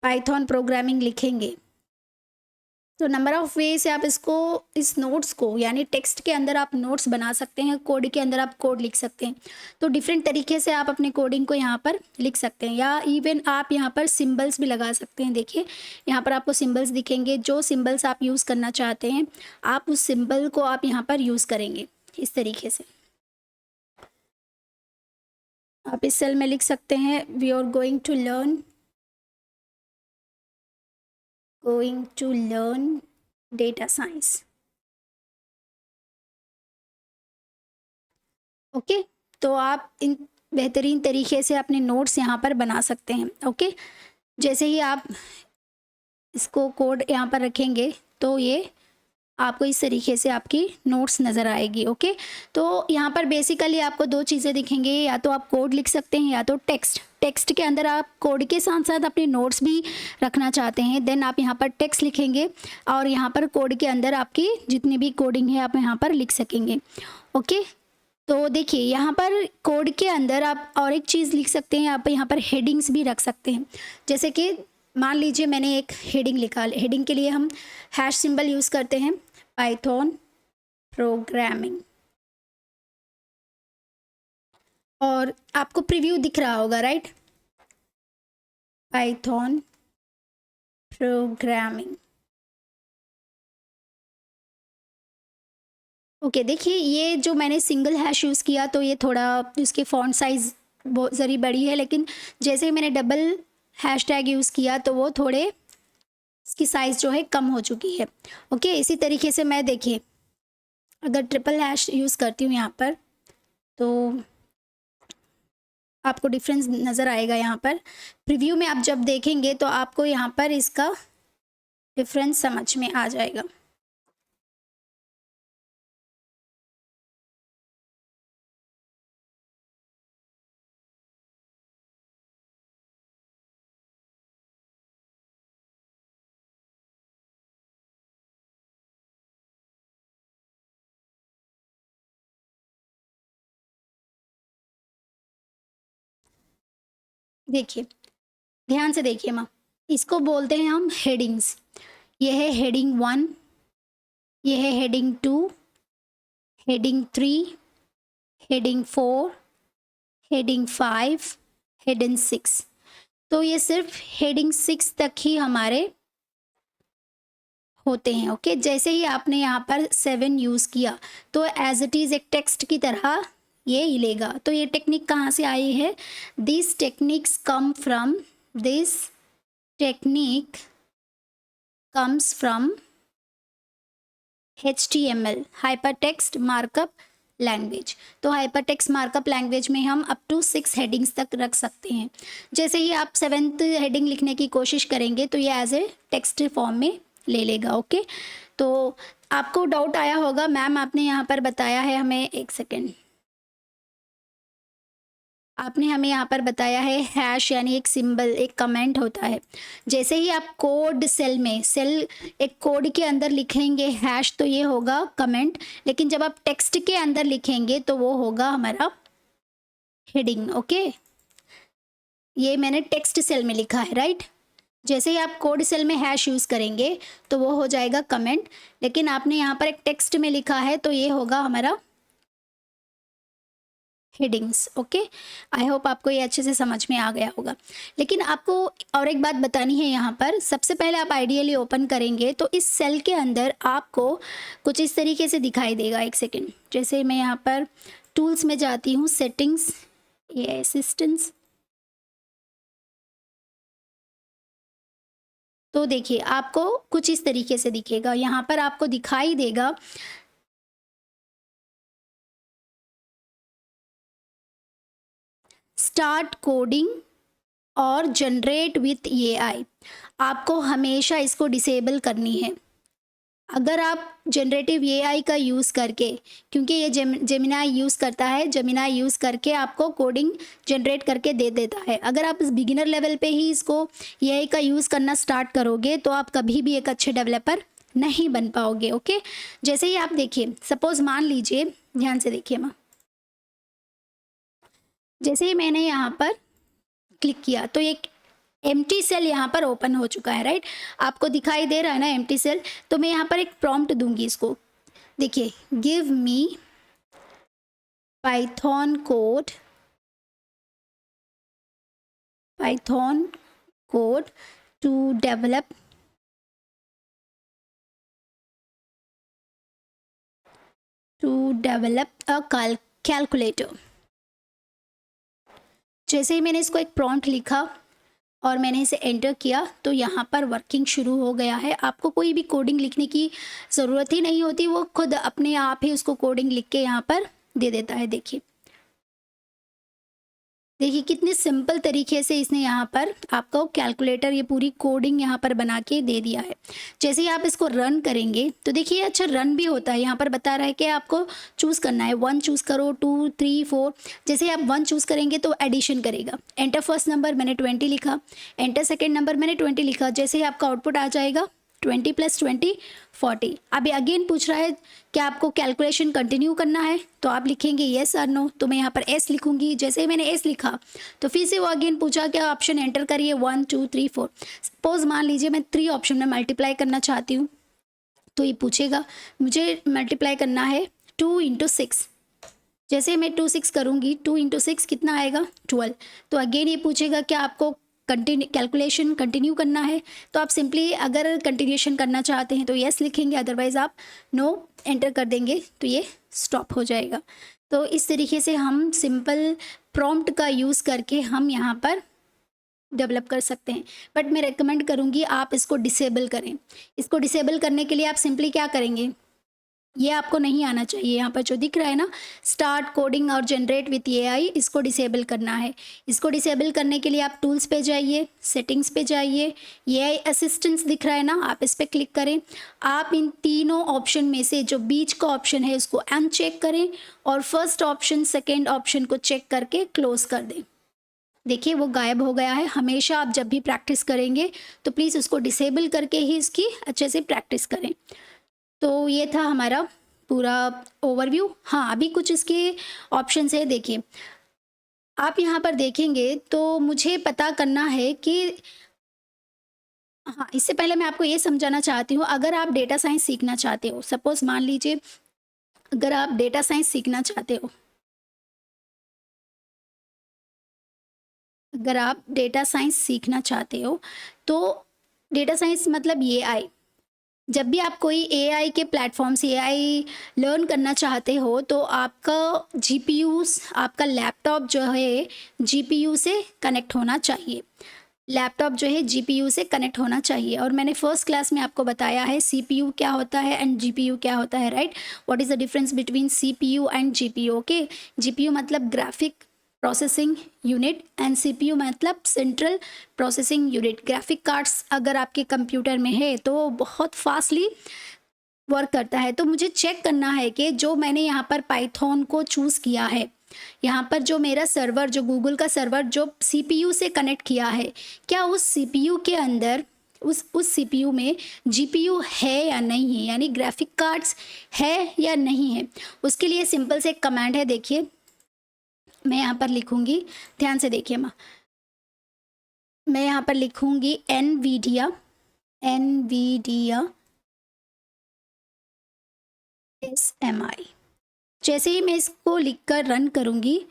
पाइथन प्रोग्रामिंग लिखेंगे तो नंबर ऑफ वे से आप इसको, इस नोट्स को, यानी टेक्स्ट के अंदर आप नोट्स बना सकते हैं, कोड के अंदर आप कोड लिख सकते हैं। तो डिफरेंट तरीके से आप अपने कोडिंग को यहाँ पर लिख सकते हैं, या इवन आप यहाँ पर सिंबल्स भी लगा सकते हैं। देखिए यहाँ पर आपको सिंबल्स दिखेंगे, जो सिंबल्स आप यूज़ करना चाहते हैं आप उस सिंबल को आप यहाँ पर यूज़ करेंगे इस तरीके से। आप इस सेल में लिख सकते हैं we are going to learn data science, okay. तो आप इन बेहतरीन तरीके से अपने नोट्स यहाँ पर बना सकते हैं, ओके। जैसे ही आप इसको कोड यहाँ पर रखेंगे तो ये आपको इस तरीके से आपकी नोट्स नज़र आएगी, ओके। तो यहाँ पर बेसिकली आपको दो चीज़ें दिखेंगे, या तो आप कोड लिख सकते हैं या तो टेक्स्ट। टेक्स्ट के अंदर आप कोड के साथ साथ अपने नोट्स भी रखना चाहते हैं, देन आप यहाँ पर टेक्स्ट लिखेंगे और यहाँ पर कोड के अंदर आपकी जितनी भी कोडिंग है आप यहाँ पर लिख सकेंगे, ओके। तो देखिए यहाँ पर कोड के अंदर आप और एक चीज़ लिख सकते हैं, आप यहाँ पर हेडिंग्स भी रख सकते हैं। जैसे कि मान लीजिए मैंने एक हेडिंग लिखा, हेडिंग के लिए हम हैश सिंबल यूज़ करते हैं, पाइथन प्रोग्रामिंग, और आपको प्रीव्यू दिख रहा होगा, राइट? Python programming, okay. देखिए ये जो मैंने सिंगल हैश यूज़ किया तो ये थोड़ा इसकी फॉन्ट साइज़ बहुत ज़री बड़ी है, लेकिन जैसे ही मैंने डबल हैश टैग यूज़ किया तो वो थोड़े इसकी साइज़ जो है कम हो चुकी है, ओके। इसी तरीके से मैं देखिए अगर ट्रिपल हैश यूज़ करती हूँ यहाँ पर तो आपको डिफरेंस नज़र आएगा। यहाँ पर प्रीव्यू में आप जब देखेंगे तो आपको यहाँ पर इसका डिफरेंस समझ में आ जाएगा। देखिए ध्यान से देखिए माँ, इसको बोलते हैं हम हेडिंग्स। ये है हेडिंग 1, ये है heading 2, heading 3, heading 4, heading 5, heading 6। तो ये सिर्फ हेडिंग 6 तक ही हमारे होते हैं। ओके, जैसे ही आपने यहाँ पर 7 यूज़ किया तो एज इट इज़ एक टेक्स्ट की तरह ये हिलेगा। तो ये टेक्निक कहाँ से आई है? This techniques come from, this technique comes from HTML, hypertext markup language. तो हाइपरटेक्स्ट मार्कअप लैंग्वेज में हम अप टू 6 हेडिंग्स तक रख सकते हैं। जैसे ही आप 7th हेडिंग लिखने की कोशिश करेंगे तो ये एज ए टेक्स्ट फॉर्म में ले लेगा। ओके, तो आपको डाउट आया होगा मैम आपने यहाँ पर बताया है हमें, एक सेकेंड, आपने हमें यहाँ पर बताया है हैश यानी एक सिंबल, एक कमेंट होता है। जैसे ही आप कोड सेल में, सेल एक कोड के अंदर लिखेंगे हैश तो ये होगा कमेंट, लेकिन जब आप टेक्स्ट के अंदर लिखेंगे तो वो होगा हमारा हेडिंग। ओके, ये मैंने टेक्स्ट सेल में लिखा है, राइट। जैसे ही आप कोड सेल में हैश यूज़ करेंगे तो वो हो जाएगा कमेंट, लेकिन आपने यहाँ पर एक टेक्स्ट में लिखा है तो ये होगा हमारा हेडिंग्स। ओके, आई होप आपको ये अच्छे से समझ में आ गया होगा। लेकिन आपको और एक बात बतानी है यहाँ पर, सबसे पहले आप आइडियली ओपन करेंगे तो इस सेल के अंदर आपको कुछ इस तरीके से दिखाई देगा। एक सेकेंड, जैसे मैं यहाँ पर टूल्स में जाती हूँ, सेटिंग्स, ये असिस्टेंस, तो देखिए आपको कुछ इस तरीके से दिखेगा। यहाँ पर आपको दिखाई देगा स्टार्ट कोडिंग और जनरेट विथ AI। आपको हमेशा इसको डिसेबल करनी है। अगर आप जनरेटिव AI का यूज़ करके, क्योंकि ये जेमिनाई यूज़ करता है, जेमिनाई यूज़ करके आपको कोडिंग जनरेट करके दे देता है। अगर आप इस बिगिनर लेवल पे ही इसको AI का यूज़ करना स्टार्ट करोगे तो आप कभी भी एक अच्छे डेवलपर नहीं बन पाओगे। ओके, जैसे ही आप देखिए, सपोज़ मान लीजिए, ध्यान से देखिए माँ, जैसे ही मैंने यहाँ पर क्लिक किया तो एक एम्प्टी सेल यहाँ पर ओपन हो चुका है, राइट। आपको दिखाई दे रहा है ना एम्प्टी सेल। तो मैं यहाँ पर एक प्रॉम्प्ट दूंगी इसको, देखिए, give me Python code, Python code to develop a calculator. जैसे ही मैंने इसको एक प्रॉम्प्ट लिखा और मैंने इसे एंटर किया तो यहाँ पर वर्किंग शुरू हो गया है। आपको कोई भी कोडिंग लिखने की ज़रूरत ही नहीं होती, वो खुद अपने आप ही उसको कोडिंग लिख के यहाँ पर दे देता है। देखिए देखिए कितने सिंपल तरीके से इसने यहाँ पर आपको कैलकुलेटर, ये पूरी कोडिंग यहाँ पर बना के दे दिया है। जैसे ही आप इसको रन करेंगे तो देखिए अच्छा रन भी होता है। यहाँ पर बता रहा है कि आपको चूज़ करना है, 1 चूज़ करो, 2, 3, 4। जैसे ही आप 1 चूज़ करेंगे तो एडिशन करेगा। एंटर फर्स्ट नंबर, मैंने 20 लिखा। एंटर सेकेंड नंबर, मैंने 20 लिखा। जैसे ही आपका आउटपुट आ जाएगा 20 + 20 40। अभी अगेन पूछ रहा है कि आपको कैलकुलेशन कंटिन्यू करना है, तो आप लिखेंगे येस और नो। तो मैं यहाँ पर एस लिखूंगी। जैसे ही मैंने एस लिखा तो फिर से वो अगेन पूछा कि ऑप्शन एंटर करिए 1, 2, 3, 4। सपोज मान लीजिए मैं 3 ऑप्शन में मल्टीप्लाई करना चाहती हूँ, तो ये पूछेगा मुझे मल्टीप्लाई करना है 2 × 6। जैसे मैं 2 6 करूँगी, 2 × 6 कितना आएगा 12। तो अगेन ये पूछेगा कि आपको कैलकुलेशन कंटिन्यू करना है। तो आप सिंपली अगर कंटिन्यूशन करना चाहते हैं तो यस लिखेंगे, अदरवाइज़ आप नो एंटर कर देंगे तो ये स्टॉप हो जाएगा। तो इस तरीके से हम सिंपल प्रॉम्प्ट का यूज़ करके हम यहाँ पर डेवलप कर सकते हैं। बट मैं रेकमेंड करूँगी आप इसको डिसेबल करें। इसको डिसेबल करने के लिए आप सिंपली क्या करेंगे, ये आपको नहीं आना चाहिए। यहाँ पर जो दिख रहा है ना स्टार्ट कोडिंग और जनरेट विथ AI, इसको डिसेबल करना है। इसको डिसेबल करने के लिए आप टूल्स पे जाइए, सेटिंग्स पे जाइए, AI असिस्टेंस दिख रहा है ना, आप इस पर क्लिक करें। आप इन तीनों ऑप्शन में से जो बीच का ऑप्शन है उसको अनचेक करें और फर्स्ट ऑप्शन सेकेंड ऑप्शन को चेक करके क्लोज कर दें। देखिए वो गायब हो गया है। हमेशा आप जब भी प्रैक्टिस करेंगे तो प्लीज़ उसको डिसेबल करके ही इसकी अच्छे से प्रैक्टिस करें। तो ये था हमारा पूरा ओवरव्यू। हाँ, अभी कुछ इसके ऑप्शंस है। देखिए आप यहाँ पर देखेंगे तो मुझे पता करना है कि हाँ, इससे पहले मैं आपको ये समझाना चाहती हूँ, अगर आप डेटा साइंस सीखना चाहते हो, सपोज़ मान लीजिए अगर आप डेटा साइंस सीखना चाहते हो, अगर आप डेटा साइंस सीखना चाहते हो, तो डेटा साइंस मतलब एआई। जब भी आप कोई एआई के प्लेटफ़ॉर्म से एआई लर्न करना चाहते हो, तो आपका जीपीयूज़, आपका लैपटॉप जो है, जीपीयू से कनेक्ट होना चाहिए। लैपटॉप जो है जीपीयू से कनेक्ट होना चाहिए, और मैंने फर्स्ट क्लास में आपको बताया है सीपीयू क्या होता है एंड जीपीयू क्या होता है, right? What is the difference between CPU and GPU? Okay, GPU मतलब graphic processing unit and CPU मतलब central processing unit. Graphic cards अगर आपके कंप्यूटर में है तो वो बहुत फास्टली वर्क करता है। तो मुझे चेक करना है कि जो मैंने यहाँ पर पाइथन को चूज़ किया है, यहाँ पर जो मेरा सर्वर, जो गूगल का सर्वर जो सीपीयू से कनेक्ट किया है, क्या उस सीपीयू के अंदर उस सीपीयू में जीपीयू है या नहीं है, यानी ग्राफिक कार्ड्स है या नहीं है। उसके लिए सिंपल से एक कमांड है, देखिए मैं यहाँ पर लिखूँगी, ध्यान से देखिए माँ। मैं यहाँ पर लिखूँगी एनवीडिया SMI। जैसे ही मैं इसको लिखकर रन करूँगी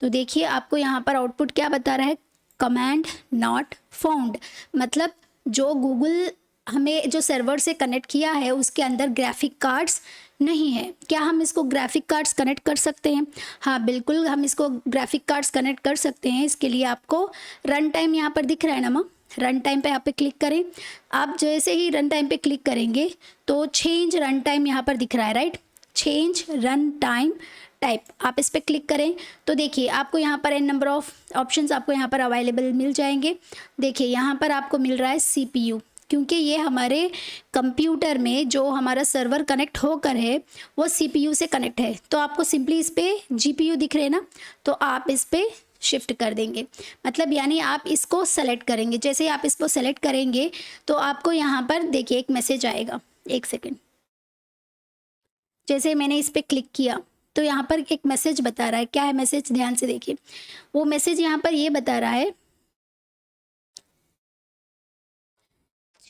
तो देखिए आपको यहाँ पर आउटपुट क्या बता रहा है, कमांड नॉट फाउंड। मतलब जो गूगल हमें जो सर्वर से कनेक्ट किया है उसके अंदर ग्राफिक कार्ड्स नहीं है। क्या हम इसको ग्राफिक कार्ड्स कनेक्ट कर सकते हैं? हाँ बिल्कुल, हम इसको ग्राफिक कार्ड्स कनेक्ट कर सकते हैं। इसके लिए आपको रन टाइम यहाँ पर दिख रहा है ना माँ, रन टाइम पे आप पे क्लिक करें। आप जैसे ही रन टाइम पे क्लिक करेंगे तो चेंज रन टाइम यहाँ पर दिख रहा है, right? Change run time type, आप इस पर क्लिक करें तो देखिए आपको यहाँ पर एन नंबर ऑफ ऑप्शंस आपको यहाँ पर अवेलेबल मिल जाएंगे। देखिए यहाँ पर आपको मिल रहा है सीपीयू, क्योंकि ये हमारे कंप्यूटर में जो हमारा सर्वर कनेक्ट होकर है वो सीपीयू से कनेक्ट है। तो आपको सिंपली इस पर जीपीयू दिख रहे हैं ना, तो आप इस पर शिफ्ट कर देंगे, मतलब यानी आप इसको सेलेक्ट करेंगे। जैसे ही आप इसको सेलेक्ट करेंगे तो आपको यहाँ पर देखिए एक मैसेज आएगा, एक सेकेंड। जैसे मैंने इस पर क्लिक किया तो यहाँ पर एक मैसेज बता रहा है, क्या है मैसेज, ध्यान से देखिए। वो मैसेज यहाँ पर ये बता रहा है,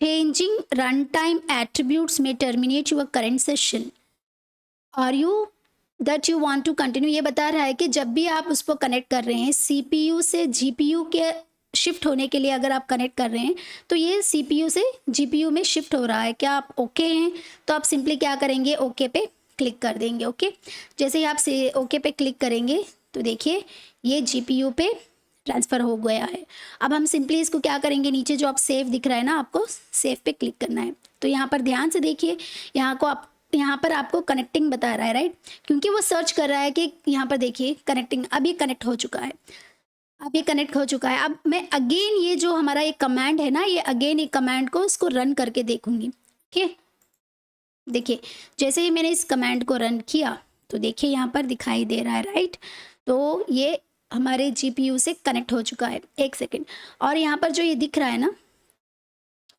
चेंजिंग रन टाइम एट्रीब्यूट्स में terminate your current session, are you that you want to continue. ये बता रहा है कि जब भी आप उसको कनेक्ट कर रहे हैं सीपीयू से जीपीयू के शिफ्ट होने के लिए, अगर आप कनेक्ट कर रहे हैं तो ये सीपीयू से जीपीयू में शिफ्ट हो रहा है, क्या आप ओके हैं? तो आप सिंपली क्या करेंगे, ओके पे क्लिक कर देंगे। ओके, जैसे ही आप से ओके पे क्लिक करेंगे तो देखिए ये जीपीयू पे ट्रांसफ़र हो गया है। अब हम सिंपली इसको क्या करेंगे, नीचे जो आप सेव दिख रहा है ना, आपको सेव पे क्लिक करना है। तो यहाँ पर ध्यान से देखिए, यहाँ पर आपको कनेक्टिंग बता रहा है, राइट? क्योंकि वो सर्च कर रहा है कि यहाँ पर देखिए कनेक्टिंग, अब ये कनेक्ट हो चुका है, अब ये कनेक्ट हो चुका है। अब मैं अगेन ये जो हमारा ये कमांड है ना, ये अगेन ये कमांड को इसको रन करके देखूंगी। ठीक, देखिए जैसे ही मैंने इस कमांड को रन किया तो देखिए यहाँ पर दिखाई दे रहा है, राइट? तो ये हमारे जीपीयू से कनेक्ट हो चुका है। एक सेकेंड, और यहाँ पर जो ये दिख रहा है ना,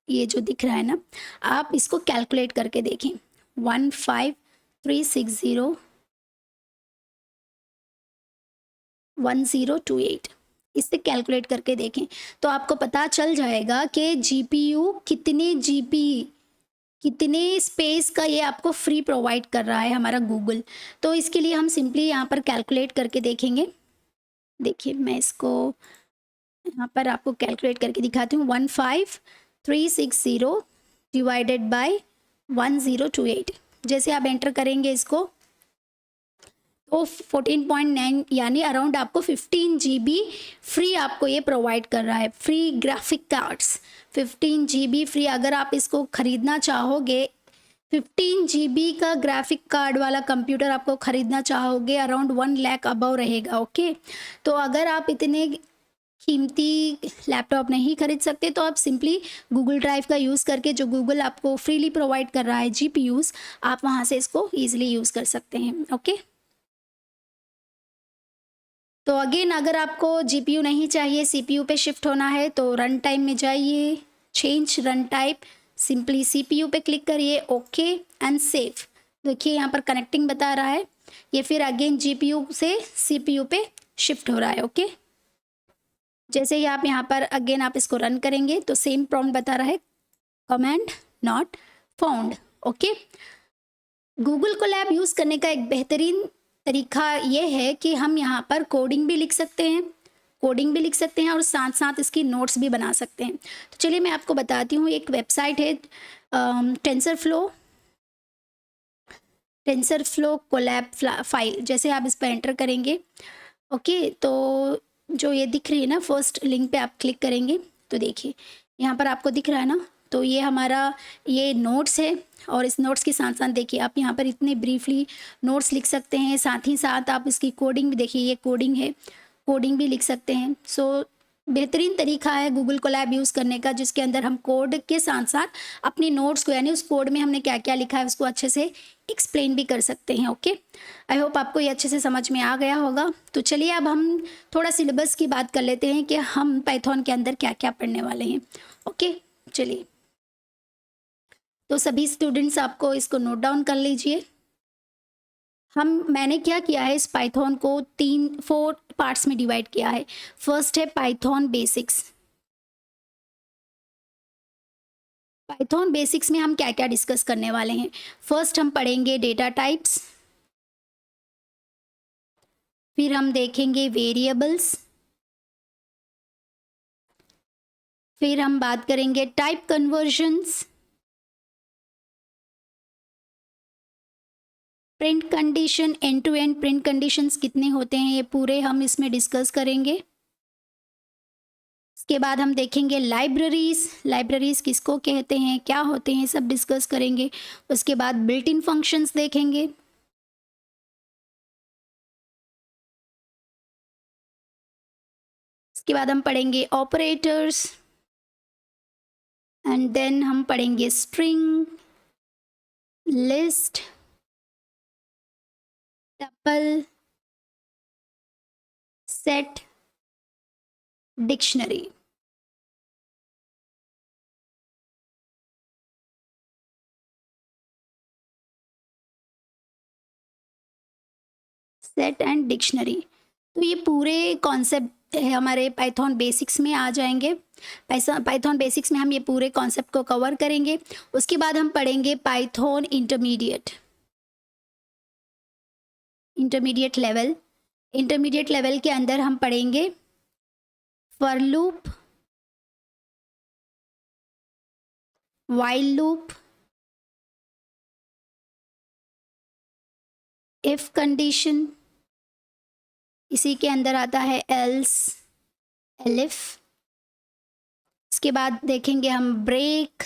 ये जो दिख रहा है ना, आप इसको कैलकुलेट करके देखें, 15,360,1028, इससे कैलकुलेट करके देखें तो आपको पता चल जाएगा कि जीपीयू कितने स्पेस का ये आपको फ्री प्रोवाइड कर रहा है हमारा गूगल। तो इसके लिए हम सिंपली यहाँ पर कैलकुलेट करके देखेंगे। देखिए मैं इसको यहाँ पर आपको कैलकुलेट करके दिखाती हूँ, 15,360 डिवाइडेड बाय 1028। जैसे आप एंटर करेंगे इसको तो 14.9 यानी अराउंड आपको 15 GB फ्री आपको ये प्रोवाइड कर रहा है, free graphic cards 15 GB free. अगर आप इसको ख़रीदना चाहोगे, 15 GB का ग्राफिक कार्ड वाला कंप्यूटर आपको ख़रीदना चाहोगे, अराउंड 1 लाख अबव रहेगा। ओके, तो अगर आप इतने कीमती लैपटॉप नहीं खरीद सकते तो आप सिंपली गूगल ड्राइव का यूज़ करके, जो गूगल आपको फ्रीली प्रोवाइड कर रहा है जीपीयूज़, आप वहाँ से इसको ईजिली यूज़ कर सकते हैं। ओके, तो अगेन अगर आपको जीपीयू नहीं चाहिए, सीपीयू पे शिफ्ट होना है तो रन टाइम में जाइए, change run type, simply CPU पे क्लिक करिए, ओके एंड सेव। देखिए यहाँ पर कनेक्टिंग बता रहा है, ये फिर अगेन जीपीयू से सीपीयू पे शिफ्ट हो रहा है। ओके, जैसे ही आप यहाँ पर अगेन आप इसको रन करेंगे तो सेम प्रॉम्प्ट बता रहा है, command not found. Okay, Google Colab use करने का एक बेहतरीन तरीका ये है कि हम यहाँ पर कोडिंग भी लिख सकते हैं, और साथ साथ इसकी नोट्स भी बना सकते हैं। तो चलिए मैं आपको बताती हूँ, एक वेबसाइट है टेंसरफ्लो कोलैब फाइल। जैसे आप इस पर एंटर करेंगे, ओके, तो जो ये दिख रही है ना, फर्स्ट लिंक पे आप क्लिक करेंगे तो देखिए यहाँ पर आपको दिख रहा है ना, तो ये हमारा ये नोट्स है। और इस नोट्स के साथ साथ देखिए आप यहाँ पर इतने ब्रीफली नोट्स लिख सकते हैं, साथ ही साथ आप इसकी कोडिंग भी देखिए, ये कोडिंग है, कोडिंग भी लिख सकते हैं। सो बेहतरीन तरीका है गूगल कोलैब यूज़ करने का, जिसके अंदर हम कोड के साथ साथ अपनी नोट्स को, यानी उस कोड में हमने क्या क्या लिखा है उसको अच्छे से एक्सप्लेन भी कर सकते हैं। ओके, आई होप आपको ये अच्छे से समझ में आ गया होगा। तो चलिए अब हम थोड़ा सिलेबस की बात कर लेते हैं कि हम पाइथन के अंदर क्या क्या पढ़ने वाले हैं। ओके, चलिए, तो सभी स्टूडेंट्स आपको इसको नोट डाउन कर लीजिए। मैंने क्या किया है, इस पाइथन को 4 पार्ट्स में डिवाइड किया है। फर्स्ट है पाइथन बेसिक्स। पाइथन बेसिक्स में हम क्या क्या डिस्कस करने वाले हैं। फर्स्ट हम पढ़ेंगे डेटा टाइप्स, फिर हम देखेंगे वेरिएबल्स, फिर हम बात करेंगे type conversions, print condition, end to end print conditions कितने होते हैं ये पूरे हम इसमें डिस्कस करेंगे। इसके बाद हम देखेंगे लाइब्रेरीज किसको कहते हैं, क्या होते हैं, सब डिस्कस करेंगे। उसके बाद बिल्ट इन फंक्शंस देखेंगे। इसके बाद हम पढ़ेंगे ऑपरेटर्स, एंड देन हम पढ़ेंगे string, list, tuple, set, dictionary. Set and dictionary, तो ये पूरे कॉन्सेप्ट हमारे पाइथन बेसिक्स में आ जाएंगे। पाइथन बेसिक्स में हम ये पूरे कॉन्सेप्ट को कवर करेंगे। उसके बाद हम पढ़ेंगे पाइथन इंटरमीडिएट लेवल के अंदर हम पढ़ेंगे for loop, while loop, if condition, इसी के अंदर आता है एल्स, एलिफ। इसके बाद देखेंगे हम ब्रेक,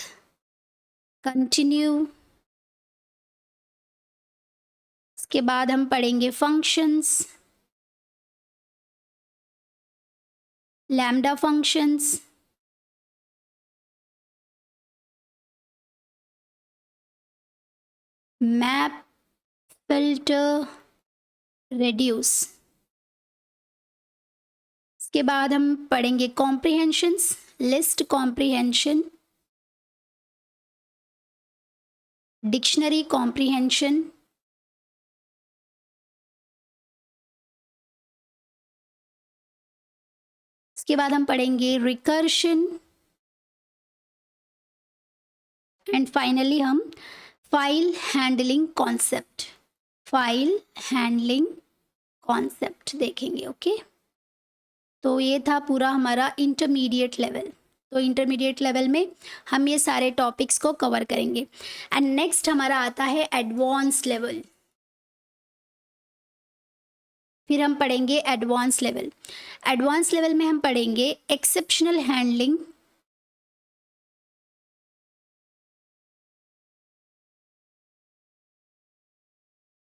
कंटिन्यू। इसके बाद हम पढ़ेंगे functions, lambda functions, map, filter, reduce. इसके बाद हम पढ़ेंगे comprehensions, list comprehension, dictionary comprehension, इसके बाद हम पढ़ेंगे रिकर्शन, एंड फाइनली हम फाइल हैंडलिंग कॉन्सेप्ट देखेंगे। ओके, तो ये था पूरा हमारा इंटरमीडिएट लेवल। तो इंटरमीडिएट लेवल में हम ये सारे टॉपिक्स को कवर करेंगे। एंड नेक्स्ट हमारा आता है एडवांस लेवल। फिर हम पढ़ेंगे एडवांस लेवल में हम पढ़ेंगे एक्सेप्शनल हैंडलिंग,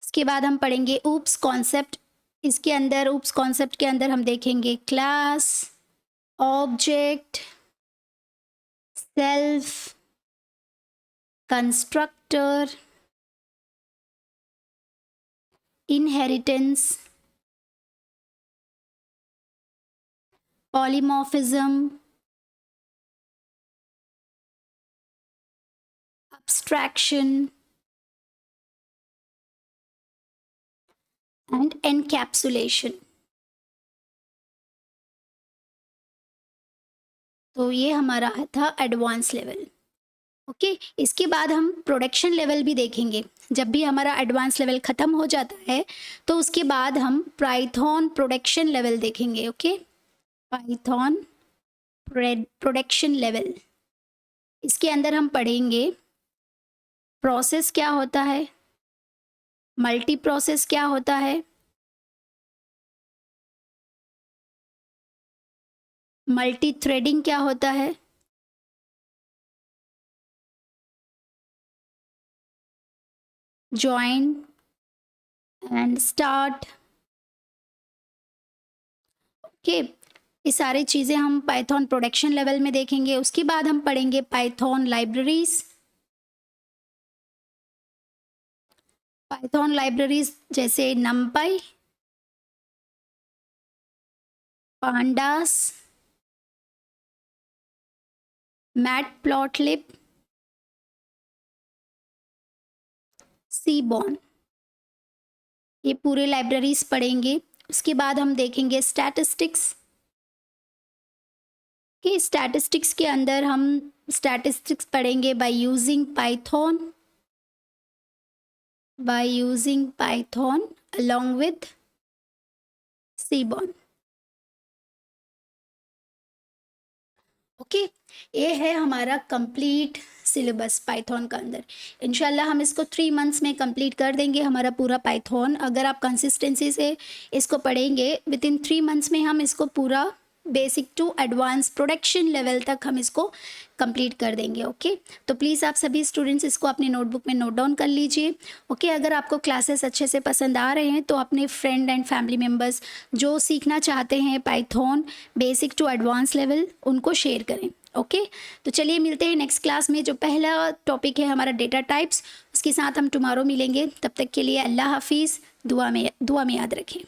इसके बाद हम पढ़ेंगे ऊप्स कॉन्सेप्ट। इसके अंदर ऊप्स कॉन्सेप्ट के अंदर हम देखेंगे class, object, self, constructor, inheritance, polymorphism, abstraction and encapsulation। तो ये हमारा था एडवांस लेवल। ओके, इसके बाद हम प्रोडक्शन लेवल भी देखेंगे। जब भी हमारा एडवांस लेवल ख़त्म हो जाता है तो उसके बाद हम पाइथन प्रोडक्शन लेवल देखेंगे। ओके, पाइथन प्रोडक्शन लेवल, इसके अंदर हम पढ़ेंगे प्रोसेस क्या होता है, मल्टी प्रोसेस क्या होता है, मल्टी थ्रेडिंग क्या होता है, जॉइन एंड स्टार्ट। ओके, ये सारी चीज़ें हम पाइथन प्रोडक्शन लेवल में देखेंगे। उसके बाद हम पढ़ेंगे पाइथन लाइब्रेरीज। पाइथन लाइब्रेरीज जैसे नमपाई, पांडास, मैटप्लॉटलिब, सीबॉर्न, ये पूरे लाइब्रेरीज पढ़ेंगे। उसके बाद हम देखेंगे स्टैटिस्टिक्स। कि स्टैटिस्टिक्स के अंदर हम स्टैटिस्टिक्स पढ़ेंगे by using Python along with Seaborn. Okay, ये है हमारा कंप्लीट सिलेबस पाइथन का अंदर। इंशाल्लाह हम इसको 3 मंथ्स में कंप्लीट कर देंगे हमारा पूरा पाइथन। अगर आप कंसिस्टेंसी से इसको पढ़ेंगे विद इन 3 मंथ्स में हम इसको पूरा basic to advance production level तक हम इसको कंप्लीट कर देंगे। ओके, तो प्लीज़ आप सभी स्टूडेंट्स इसको अपनी नोटबुक में नोट डाउन कर लीजिए। ओके, अगर आपको क्लासेस अच्छे से पसंद आ रहे हैं तो अपने फ्रेंड एंड फैमिली मेम्बर्स जो सीखना चाहते हैं Python basic to advance level, उनको शेयर करें। ओके, तो चलिए मिलते हैं नेक्स्ट क्लास में। जो पहला टॉपिक है हमारा डेटा टाइप्स, उसके साथ हम टुमारो मिलेंगे। तब तक के लिए अल्लाह हाफिज़। दुआ में याद रखें।